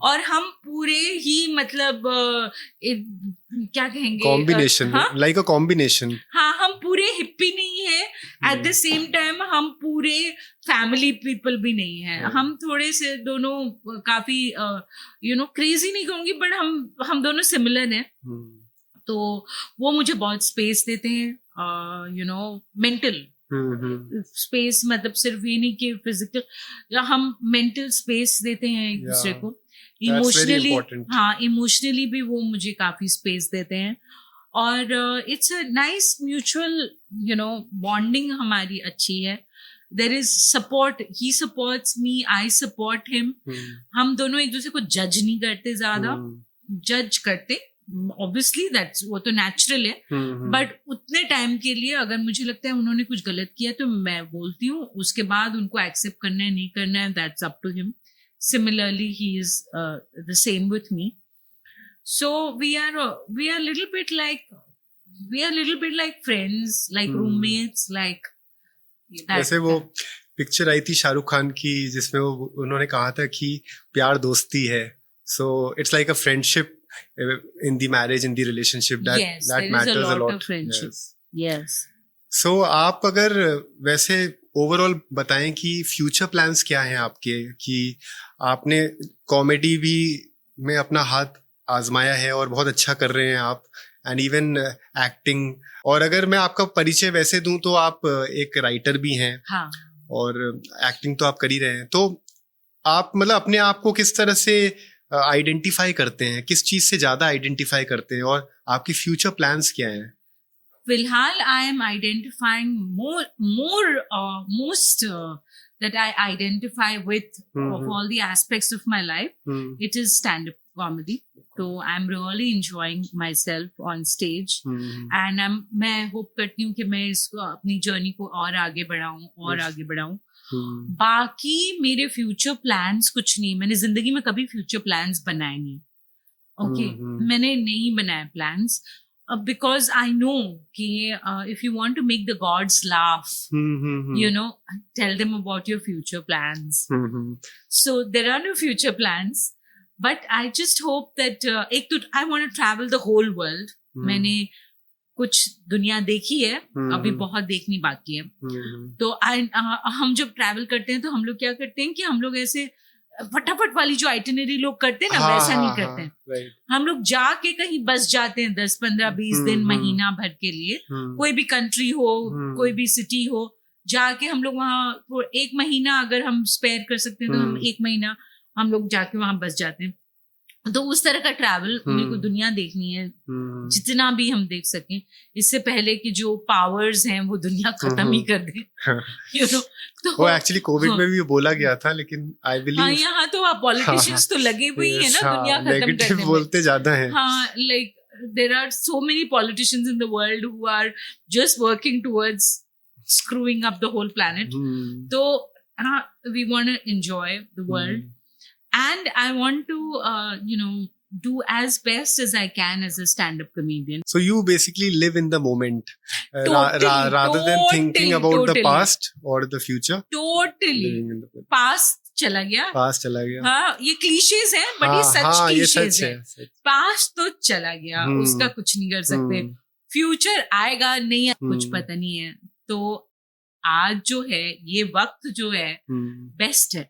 और हम पूरे ही मतलब क्या कहेंगे, कॉम्बिनेशन, लाइक अ कॉम्बिनेशन। हाँ, हम पूरे हिप्पी नहीं है, एट द सेम टाइम हम पूरे फैमिली पीपल भी नहीं है। हम थोड़े से दोनों काफी क्रेजी नहीं कहूंगी, बट हम दोनों सिमिलर हैं। तो वो मुझे बहुत स्पेस देते हैं, मेंटल स्पेस, मतलब सिर्फ ये नहीं कि फिजिकल, हम मेंटल स्पेस देते हैं एक दूसरे को। इमोशनली, हाँ, इमोशनली भी वो मुझे काफी स्पेस देते हैं, और it's a nice mutual bonding हमारी अच्छी है। There is support, he supports me, I support him. हम दोनों एक दूसरे को जज नहीं करते, ज्यादा जज करते ऑब्वियसली, दैट्स, वो तो नेचुरल है, बट उतने टाइम के लिए अगर मुझे लगता है उन्होंने कुछ गलत किया तो मैं बोलती हूँ, उसके बाद उनको एक्सेप्ट करना है नहीं करना है, that's up to him. Similarly he is the same with me, so we are little bit like friends, like roommates, like जैसे वो पिक्चर आई थी शाहरुख खान की जिसमें उन्होंने कहा था कि प्यार दोस्ती है, so it's like a friendship in the marriage, in the relationship, that matters a lot of friendship. Yes. So आप अगर वैसे ओवरऑल बताएं कि फ्यूचर प्लान्स क्या हैं आपके, कि आपने कॉमेडी भी में अपना हाथ आजमाया है और बहुत अच्छा कर रहे हैं आप, एंड इवन एक्टिंग, और अगर मैं आपका परिचय वैसे दूं तो आप एक राइटर भी हैं, हाँ, और एक्टिंग तो आप कर ही रहे हैं, तो आप मतलब अपने आप को किस तरह से आइडेंटिफाई करते हैं, किस चीज से ज्यादा आइडेंटिफाई करते हैं, और आपकी फ्यूचर प्लान्स क्या हैं? फिलहाल I am identifying most that I identify with of all the aspects of my life. It is stand-up comedy. So I'm really enjoying myself on stage, and मैं hope करती हूँ कि मैं इसको, अपनी जर्नी को और आगे बढ़ाऊं। बाकी मेरे फ्यूचर प्लान्स कुछ नहीं, मैंने जिंदगी में कभी फ्यूचर प्लान्स बनाए नहीं। ओके, मैंने नहीं बनाए प्लान्स, because I know कि if you want to make the gods laugh, tell them about your future plans. So there are no future plans, but I just hope that एक तो I want to travel the whole world. मैंने कुछ दुनिया देखी है, अभी बहुत देखनी बाकी है। तो हम जब ट्रैवल करते हैं तो हम लोग क्या करते हैं कि हम लोग ऐसे फटाफट वाली जो आइटिनरी लोग करते हैं ना, वैसा नहीं करते हैं। हम लोग जाके कहीं बस जाते हैं 10, 15, 20 दिन, महीना भर के लिए, कोई भी कंट्री हो, कोई भी सिटी हो, जाके हम लोग वहाँ 1 महीना अगर हम स्पेयर कर सकते हैं तो हम 1 महीना हम लोग जाके वहां बस जाते हैं। तो उस तरह का ट्रैवल मेरे को दुनिया देखनी है, जितना भी हम देख सकें, इससे पहले कि जो पावर्स हैं वो दुनिया खत्म ही कर दे, यू नो। तो वो एक्चुअली कोविड में भी बोला गया था, लेकिन आई बिलीव यहाँ तो पॉलिटिशियंस तो लगे हुए ही है ना दुनिया खत्म करने में, बोलते ज्यादा है। हाँ, like there are so many politicians in the world who are just working towards screwing up the whole planet. So we want to enjoy the world, and I want to do as best as I can as a stand-up comedian. So you basically live in the moment, rather than thinking about the past or the future. Totally. Past चला गया। हाँ, ये क्लीशेज है, बट ये सच क्लीशेज है। पास्ट तो चला गया, उसका कुछ नहीं कर सकते। फ्यूचर आएगा नहीं, कुछ पता नहीं है। तो आज जो है, ये वक्त जो है, बेस्ट है।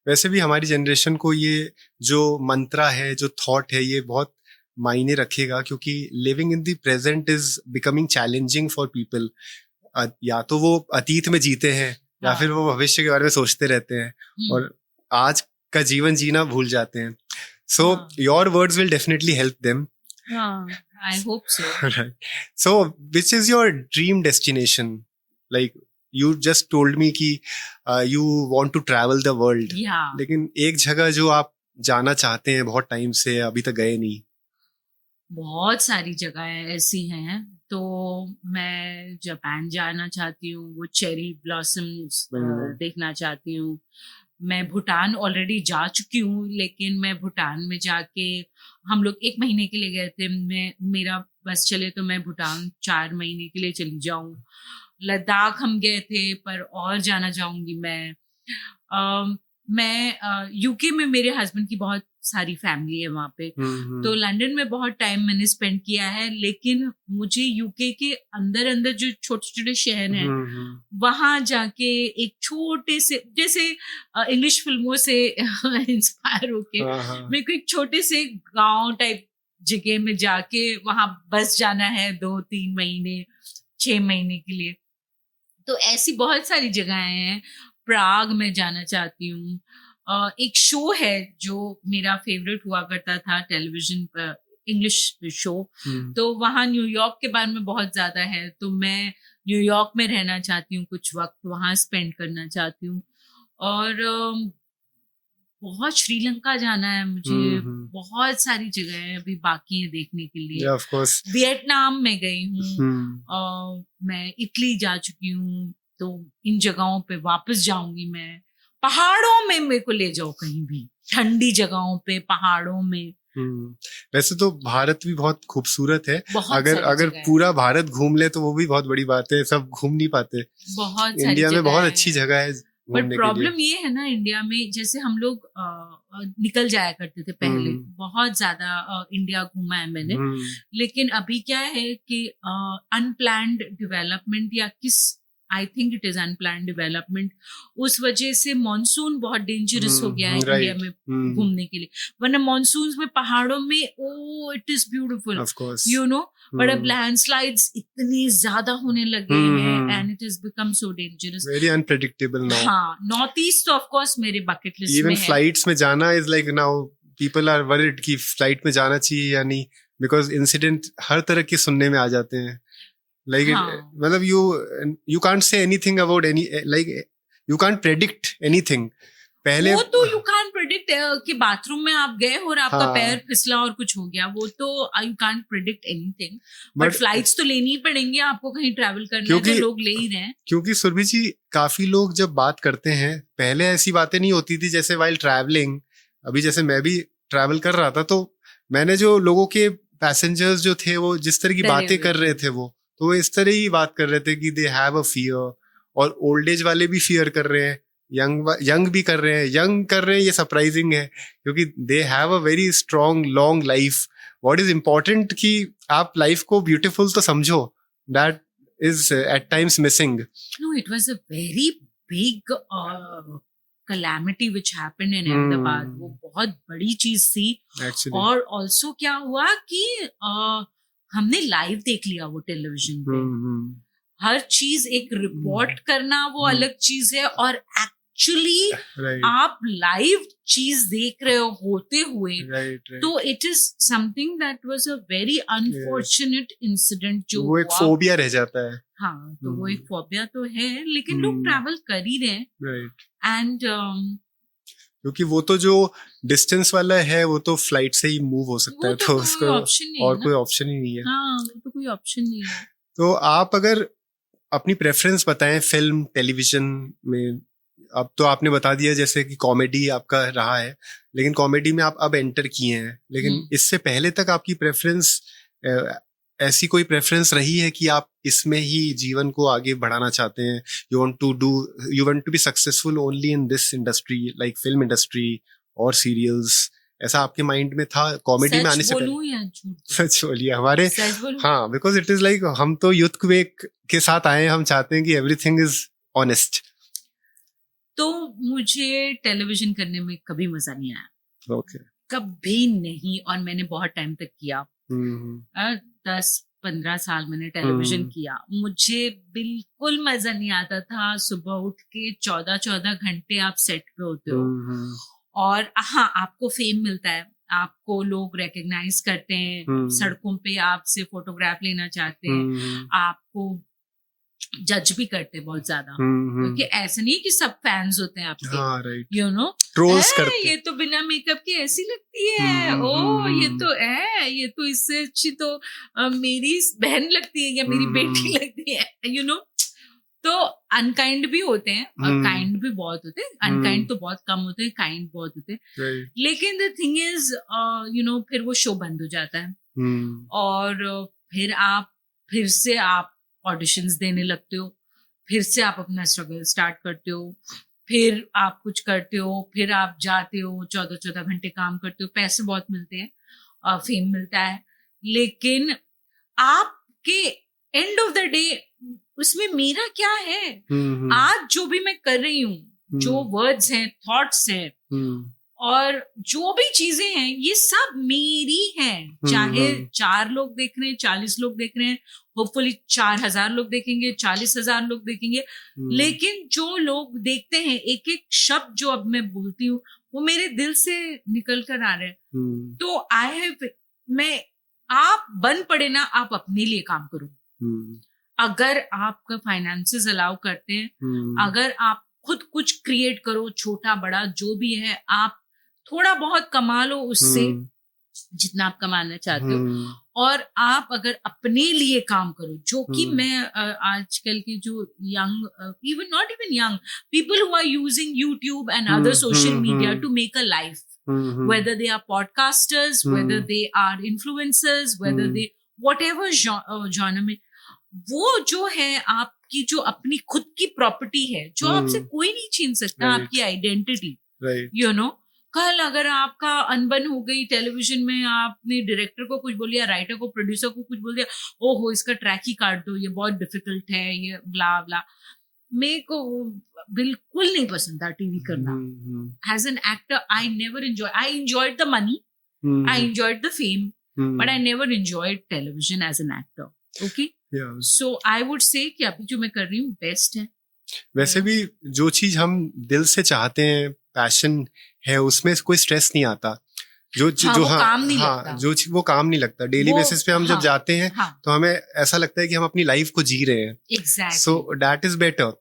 वैसे भी हमारी जनरेशन को ये जो मंत्रा है, जो थॉट है, ये बहुत मायने रखेगा, क्योंकि living in the present is becoming challenging for people. या तो वो अतीत में जीते हैं, या फिर वो भविष्य के बारे में सोचते रहते हैं, और आज का जीवन जीना भूल जाते हैं। So your words will definitely help them. I hope so. Right. So, which is your dream destination? Like, you just told me कि you want to travel the world. Yeah. लेकिन एक जगह जो आप जाना चाहते हैं बहुत टाइम से, अभी तक गए नहीं। बहुत सारी जगहें ऐसी हैं। तो मैं जापान जाना चाहती हूँ, वो चेरी ब्लॉसम्स देखना चाहती हूँ। मैं भूटान ऑलरेडी जा चुकी हूँ, लेकिन मैं भूटान में जाके, हम लोग 1 महीने के लिए गए थे, मेरा बस चले तो मैं भूटान 4 महीने के लिए चली जाऊँ। लद्दाख हम गए थे, पर और जाना चाहूंगी मैं यूके में मेरे हस्बैंड की बहुत सारी फैमिली है वहाँ पे, तो लंदन में बहुत टाइम मैंने स्पेंड किया है। लेकिन मुझे यूके के अंदर अंदर जो छोटे छोटे शहर हैं, वहां जाके एक छोटे से, जैसे इंग्लिश फिल्मों से इंस्पायर होके, मेरे को एक छोटे से गांव टाइप जगह में जाके वहां बस जाना है 2-3 महीने, 6 महीने के लिए। तो ऐसी बहुत सारी जगहें हैं। प्राग में जाना चाहती हूँ। एक शो है जो मेरा फेवरेट हुआ करता था टेलीविजन पर, इंग्लिश शो, तो वहाँ न्यूयॉर्क के बारे में बहुत ज्यादा है, तो मैं न्यूयॉर्क में रहना चाहती हूँ, कुछ वक्त वहाँ स्पेंड करना चाहती हूँ। और बहुत श्रीलंका जाना है मुझे। बहुत सारी जगह अभी बाकी है देखने के लिए। Yeah, of course. वियतनाम में गई हूँ, मैं इटली जा चुकी हूँ, तो इन जगहों पे वापस जाऊंगी मैं। पहाड़ों में मेरे को ले जाओ, कहीं भी ठंडी जगहों पे, पहाड़ों में। वैसे तो भारत भी बहुत खूबसूरत है। अगर पूरा भारत घूम ले तो वो भी बहुत बड़ी बात है, सब घूम नहीं पाते। बहुत इंडिया में बहुत अच्छी जगह है। बट प्रॉब्लम ये है ना, इंडिया में जैसे हम लोग निकल जाया करते थे पहले, बहुत ज्यादा इंडिया घूमा है मैंने, लेकिन अभी क्या है कि अनप्लान्ड डेवलपमेंट, या I think it is unplanned development, उस वजह से मॉनसून बहुत डेंजरस हो गया है इंडिया में घूमने के लिए। वरना मॉनसून में पहाड़ों में it is beautiful, you know, but अब लैंडस्लाइड्स इतने ज्यादा होने लगे हैं, and it is become so dangerous, very unpredictable now. हाँ, नॉर्थ ईस्ट ऑफ कोर्स मेरे बकेट लिस्ट में है। इवन फ्लाइट्स में जाना is like now people are worried कि फ्लाइट में जाना चाहिए या नहीं, बिकॉज इंसिडेंट हर तरह के सुनने में आ जाते हैं। Like मतलब you can't say anything about like you can't predict anything. पहले वो तो you can't predict कि बाथरूम में आप गए और आपका पैर फिसला और कुछ हो गया, वो तो you can't predict anything. But flights तो लेनी ही पड़ेंगी आपको, कहीं ट्रैवल करना है तो लोग ले ही रहे हैं। क्योंकि सुरभि जी, काफी लोग जब बात करते हैं, पहले ऐसी बातें नहीं होती थी, जैसे while traveling, अभी जैसे मैं भी ट्रैवल कर रहा था, तो मैंने जो लोगों के पैसेंजर्स जो थे, वो जिस तरह की बातें कर रहे थे, वो तो इस तरह ही बात कर रहे थे कि दे हैव अ फियर, और ओल्ड एज वाले भी फियर कर रहे हैं, यंग भी कर रहे हैं, ये सरप्राइजिंग है, क्योंकि they have a very strong long life, what is important कि आप लाइफ को ब्यूटीफुल तो समझो, that is at times missing. No, it was a very big calamity which happened in Ahmedabad. वो बहुत बड़ी चीज थी. एक्चुअली. और also क्या हुआ कि हमने लाइव देख लिया वो टेलीविजन पे. हर चीज एक रिपोर्ट करना वो अलग चीज है, और एक्चुअली आप लाइव चीज देख रहे हो होते हुए. तो it is something that was a very unfortunate incident जो वो एक फोबिया रह जाता है. हाँ, तो वो एक फोबिया तो है, लेकिन लोग ट्रैवल कर ही रहे हैं. एंड क्योंकि वो तो जो डिस्टेंस वाला है वो तो फ्लाइट से ही मूव हो सकता है, तो उसको और कोई ऑप्शन ही नहीं है. हाँ, वो तो कोई ऑप्शन नहीं है. तो आप अगर अपनी प्रेफरेंस बताएं फिल्म टेलीविजन में, अब तो आपने बता दिया जैसे कि कॉमेडी आपका रहा है, लेकिन कॉमेडी में आप अब एंटर किए हैं, लेकिन इससे पहले तक आपकी प्रेफरेंस, ऐसी कोई प्रेफरेंस रही है कि आप इसमें ही जीवन को आगे बढ़ाना चाहते हैं? You want to be successful only in this industry, like film industry और सीरियल्स, ऐसा आपके माइंड में था कॉमेडी में आने से पहले? सच बोलिए हमारे. हाँ, बिकॉज इट इज लाइक हम तो यूथ क्वेक के साथ आए हैं, हम चाहते हैं कि एवरीथिंग इज ऑनेस्ट. तो मुझे टेलीविजन करने में कभी मजा नहीं आया. ओके. कभी नहीं. और मैंने बहुत टाइम तक किया. 10-15 साल मैंने टेलीविजन किया. मुझे बिल्कुल मजा नहीं आता था. सुबह उठ के 14 घंटे आप सेट पे होते हो, और हाँ, आपको फेम मिलता है, आपको लोग रिकॉग्नाइज करते हैं, सड़कों पे आपसे फोटोग्राफ लेना चाहते हैं, आपको जज भी करते हैं बहुत ज्यादा, क्योंकि ऐसा नहीं कि सब फैंस होते हैं आपके. हाँ, right. यू नो, ट्रोल्स करते हैं. ये तो बिना मेकअप के ऐसी लगती है, ओ ये तो है, ये तो इससे अच्छी तो मेरी बहन लगती है या मेरी बेटी लगती है, यू नो. तो अनकाइंड भी होते हैं और काइंड भी बहुत होते हैं. अनकाइंड तो बहुत कम होते हैं, काइंड बहुत होते हैं. लेकिन the thing is, you know, फिर वो शो बंद हो जाता है, और फिर से आप ऑडिशंस देने लगते हो, फिर से आप अपना स्ट्रगल स्टार्ट करते हो, फिर आप कुछ करते हो, फिर आप जाते हो 14 घंटे काम करते हो, पैसे बहुत मिलते हैं, फेम मिलता है, लेकिन आपके एंड ऑफ द डे उसमें मेरा क्या है? आज जो भी मैं कर रही हूँ, जो वर्ड्स हैं, थॉट्स हैं, और जो भी चीजें हैं, ये सब मेरी हैं. चाहे 4 लोग देख रहे हैं, 40 लोग देख रहे हैं, होपफुली 4000 लोग देखेंगे, 40,000 लोग देखेंगे, लेकिन जो लोग देखते हैं, एक एक शब्द जो अब मैं बोलती हूँ वो मेरे दिल से निकल कर आ रहे हैं. तो आप बन पड़े ना, आप अपने लिए काम करो. अगर आपका फाइनेंसेस अलाउ करते हैं, अगर आप खुद कुछ क्रिएट करो, छोटा बड़ा जो भी है, आप थोड़ा बहुत कमा लो उससे, जितना आप कमाना चाहते हो, और आप अगर अपने लिए काम करो, जो कि मैं आजकल के जो young, even not even young people who are using YouTube and other social media to make a life, whether they are podcasters, whether they are influencers, whether they whatever genre में, वो जो है आपकी जो अपनी खुद की प्रॉपर्टी है, जो आपसे कोई नहीं छीन सकता. आपकी आइडेंटिटी, यू नो. कल अगर आपका अनबन हो गई टेलीविजन में, आपने डायरेक्टर को कुछ बोल दिया, राइटर को, प्रोड्यूसर को कुछ बोल दिया, ओहो इसका ट्रैक ही काट दो, ये बहुत डिफिकल्ट है, ये ब्ला ब्ला. मेरे को बिल्कुल नहीं पसंद था टीवी करना. As an actor I never I enjoyed the money, I enjoyed the fame, but I never enjoyed television as an actor. Okay, so I would say कि अभी जो मैं कर रही हूँ बेस्ट है. वैसे भी जो चीज हम दिल से चाहते हैं, पैशन है, उसमें कोई स्ट्रेस नहीं आता. जो काम नहीं लगता. जो वो काम नहीं लगता. डेली बेसिस पे हम जब जाते हैं तो हमें ऐसा लगता है कि हम अपनी लाइफ को जी रहे हैं. Exactly. So that is better.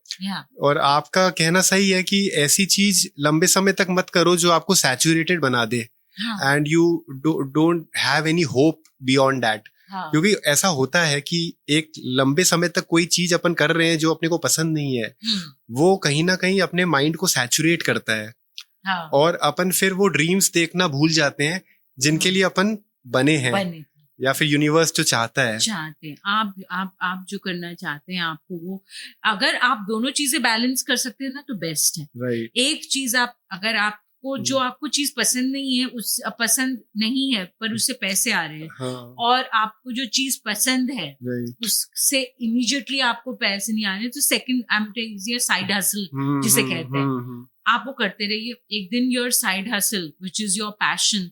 और आपका कहना सही है कि ऐसी चीज लंबे समय तक मत करो जो आपको सैचुरेटेड बना दे, and you don't have any hope beyond that. क्योंकि ऐसा होता है कि एक लंबे समय तक कोई चीज अपन कर रहे हैं जो अपने को पसंद नहीं है, वो कहीं ना कहीं अपने माइंड को सैचुरेट करता है. और अपन फिर वो ड्रीम्स देखना भूल जाते हैं जिनके लिए अपन बने हैं, या फिर यूनिवर्स जो चाहते हैं. आप जो करना चाहते हैं, आपको वो, अगर आप दोनों चीजें बैलेंस कर सकते हैं ना, तो बेस्ट है. Right. एक चीज अगर आप आपको जो आपको चीज पसंद नहीं है पसंद नहीं है पर उससे पैसे आ रहे हैं, हाँ, और आपको जो चीज पसंद है right. उससे इमीडिएटली आपको पैसे नहीं आ रहे, तो सेकंड साइड हसल जिसे कहते हैं, आप वो करते रहिए. एक दिन your side hustle which is your passion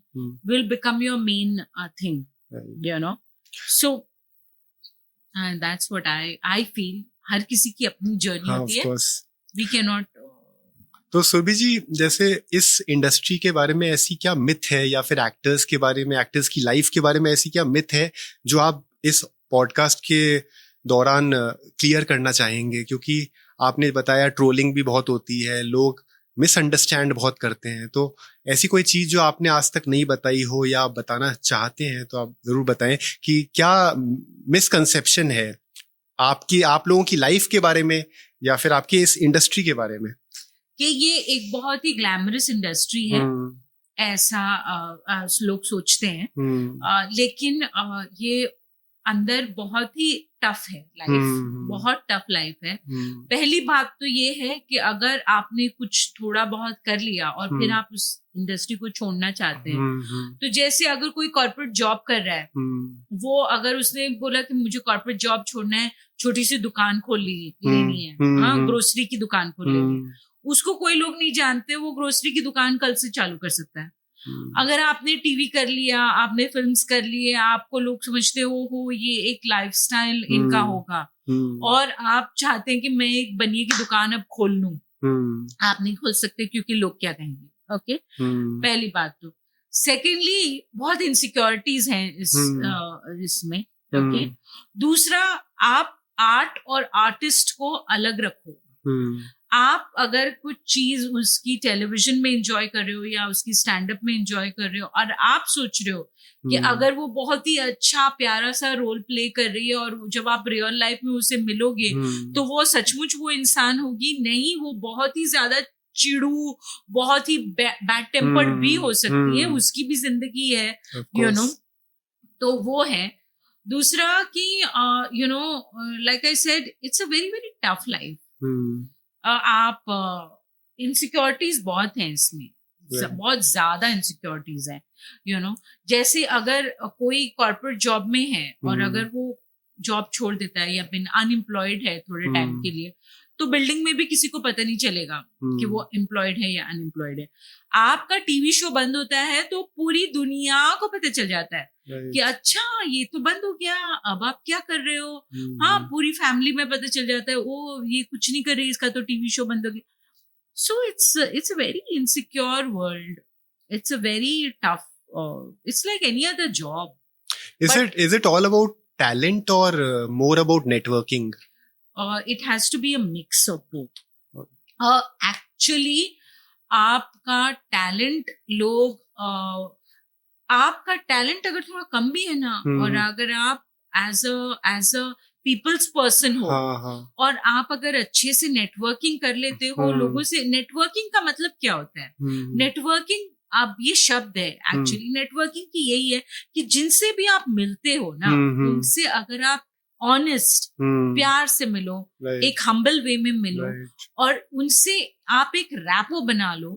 will become your main thing, you know. So that's what I feel. हर किसी की अपनी जर्नी होती है. We can not. तो सुरभि जी, जैसे इस इंडस्ट्री के बारे में ऐसी क्या मिथ है, या फिर एक्टर्स के बारे में, एक्टर्स की लाइफ के बारे में ऐसी क्या मिथ है जो आप इस पॉडकास्ट के दौरान क्लियर करना चाहेंगे? क्योंकि आपने बताया ट्रोलिंग भी बहुत होती है, लोग मिसअंडरस्टैंड बहुत करते हैं, तो ऐसी कोई चीज जो आपने आज तक नहीं बताई हो या आप बताना चाहते हैं तो आप जरूर बताएं कि क्या मिसकंसेप्शन है आप लोगों की लाइफ के बारे में या फिर आपकी इस इंडस्ट्री के बारे में, कि ये एक बहुत ही ग्लैमरस इंडस्ट्री है ऐसा लोग सोचते हैं. लेकिन ये अंदर बहुत ही टफ है लाइफ, बहुत टफ लाइफ है. पहली बात तो ये है कि अगर आपने कुछ थोड़ा बहुत कर लिया और फिर आप उस इंडस्ट्री को छोड़ना चाहते हैं, तो जैसे अगर कोई कॉर्पोरेट जॉब कर रहा है, वो अगर उसने बोला कि मुझे कॉर्पोरेट जॉब छोड़ना है, छोटी सी दुकान खोल लेनी है, हाँ, ग्रोसरी की दुकान खोल लेनी है, उसको कोई लोग नहीं जानते, वो ग्रोसरी की दुकान कल से चालू कर सकता है. अगर आपने टीवी कर लिया, आपने फिल्म्स कर लिए, आपको लोग समझते हो ये एक लाइफस्टाइल इनका होगा, और आप चाहते हैं कि मैं एक बनिए की दुकान अब खोल लूं, आप नहीं खोल सकते क्योंकि लोग क्या कहेंगे. ओके, पहली बात. तो सेकेंडली बहुत इनसिक्योरिटीज हैं इसमें. ओके, दूसरा, आप आर्ट और आर्टिस्ट को अलग रखो. आप अगर कुछ चीज उसकी टेलीविजन में एंजॉय कर रहे हो या उसकी स्टैंड अप में एंजॉय कर रहे हो, और आप सोच रहे हो कि अगर वो बहुत ही अच्छा प्यारा सा रोल प्ले कर रही है और जब आप रियल लाइफ में उसे मिलोगे तो वो सचमुच वो इंसान होगी, नहीं, वो बहुत ही ज्यादा चिड़ू, बहुत ही बैड टेम्पर्ड भी हो सकती है, उसकी भी जिंदगी है, यू नो. तो वो है. दूसरा कि you know, like I said, it's a very very tough life. आप इनसिक्योरिटीज बहुत हैं इसमें, बहुत ज्यादा इनसिक्योरिटीज है, यू नो. जैसे अगर कोई कॉर्पोरेट जॉब में है और अगर वो जॉब छोड़ देता है या फिर अनएम्प्लॉयड है थोड़े टाइम के लिए, तो बिल्डिंग में भी किसी को पता नहीं चलेगा कि वो एम्प्लॉयड है या अनएम्प्लॉयड है. आपका टीवी शो बंद होता है तो पूरी दुनिया को पता चल जाता है कि अच्छा ये तो बंद हो गया, अब आप क्या कर रहे हो. हाँ, पूरी फैमिली में पता चल जाता है, ओ ये कुछ नहीं कर रही, इसका तो टीवी शो बंद हो गया. So it's a very insecure world. It's a very tough. It's like any other job. Is it all about talent or more about networking? It has to be a mix of both. Actually, आपका टैलेंट आपका टैलेंट अगर थोड़ा कम भी है ना, और अगर आप एज अ पीपल्स पर्सन हो, और आप अगर अच्छे से नेटवर्किंग कर लेते हो लोगों से. नेटवर्किंग का मतलब क्या होता है? नेटवर्किंग, अब ये शब्द है, एक्चुअली नेटवर्किंग की यही है कि जिनसे भी आप मिलते हो ना, उनसे अगर आप ऑनेस्ट, प्यार से मिलो, एक हम्बल वे में मिलो, और उनसे आप एक रैपो बना लो,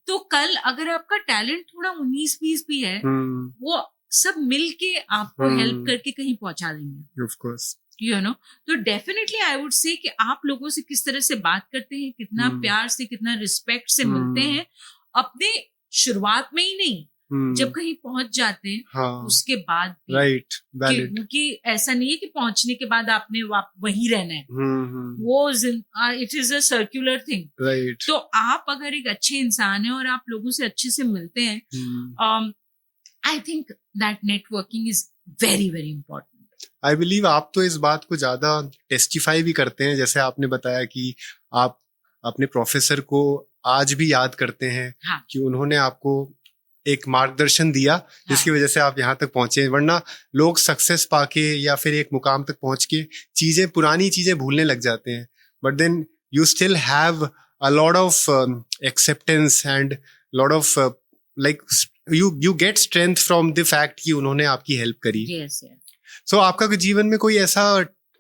तो कल अगर आपका टैलेंट थोड़ा 19-20 भी है, वो सब मिलके आपको हेल्प करके कहीं पहुंचा देंगे. Of course. You know. तो डेफिनेटली आई वुड से कि आप लोगों से किस तरह से बात करते हैं, कितना प्यार से, कितना रिस्पेक्ट से मिलते हैं, अपने शुरुआत में ही नहीं, जब कहीं पहुंच जाते हैं, हाँ, उसके बाद भी. राइट, क्योंकि ऐसा नहीं है कि पहुंचने के बाद आपने वहीं रहना है. वो it is a circular thing. Right. तो आप अगर एक अच्छे इंसान हैं और आप लोगों से अच्छे से मिलते हैं, I think that networking is very very important. I believe आप तो इस बात को ज्यादा टेस्टिफाई भी करते हैं. जैसे आपने बताया कि आप अपने प्रोफेसर को आज भी याद करते हैं, हाँ, कि उन्होंने आपको एक मार्गदर्शन दिया जिसकी वजह से आप यहाँ तक पहुंचे. वरना लोग सक्सेस पाके या फिर एक मुकाम तक पहुंच के पुरानी चीजें भूलने लग जाते हैं. But then you still have a lot of acceptance and lot of like you get strength from the fact कि उन्होंने आपकी हेल्प करी. सो आपका जीवन में कोई ऐसा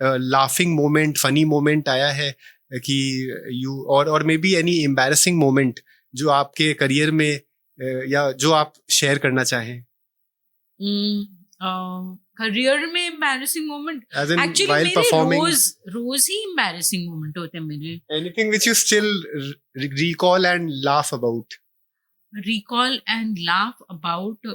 लाफिंग मोमेंट, फनी मोमेंट आया है कि यू और may be any embarrassing moment जो आपके करियर में या जो आप शेयर करना चाहें? करियर में embarrassing moment, As in actually while मेरे performing, रोज ही एम्बैरेसिंग मोमेंट होते हैं मेरे. anything which you still recall and laugh about? Recall and laugh about,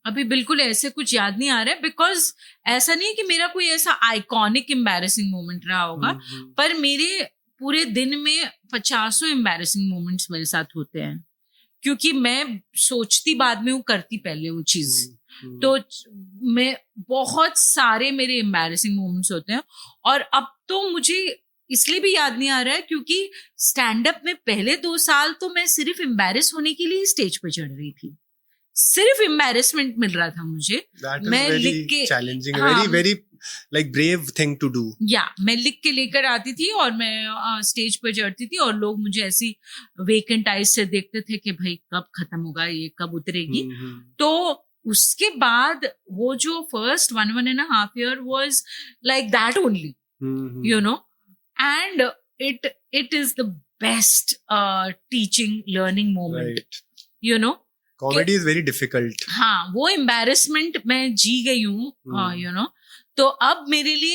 अभी बिल्कुल ऐसे कुछ याद नहीं आ रहा है, बिकॉज ऐसा नहीं है कि मेरा कोई ऐसा आइकॉनिक एम्बैरेसिंग मोमेंट रहा होगा, पर मेरे पूरे दिन में 50 एम्बैरेसिंग मोमेंट्स मेरे साथ होते हैं, क्योंकि मैं सोचती बाद में हूँ, करती पहले वो चीज. तो मैं बहुत सारे मेरे एम्बैरेसिंग मोमेंट्स होते हैं. और अब तो मुझे इसलिए भी याद नहीं आ रहा है क्योंकि स्टैंड अप में पहले 2 साल तो मैं सिर्फ एम्बैरेस होने के लिए स्टेज पे चढ़ रही थी, सिर्फ एम्बैरेसमेंट मिल रहा था मुझे. मैं लिख के, चैलेंजिंग, हाँ, very very like brave thing to do. या मैं लिख के लेकर आती थी और मैं स्टेज पर चढ़ती थी और लोग मुझे ऐसी वेकेंट आइज से देखते थे कि भाई कब खत्म होगा ये, कब उतरेगी. तो उसके बाद वो जो first 1.5 year was like that only, you know, and it is the best teaching learning moment, right. You know, comedy is very difficult. हाँ, वो embarrassment मैं जी गई हूँ, you know. तो अब मेरे लिए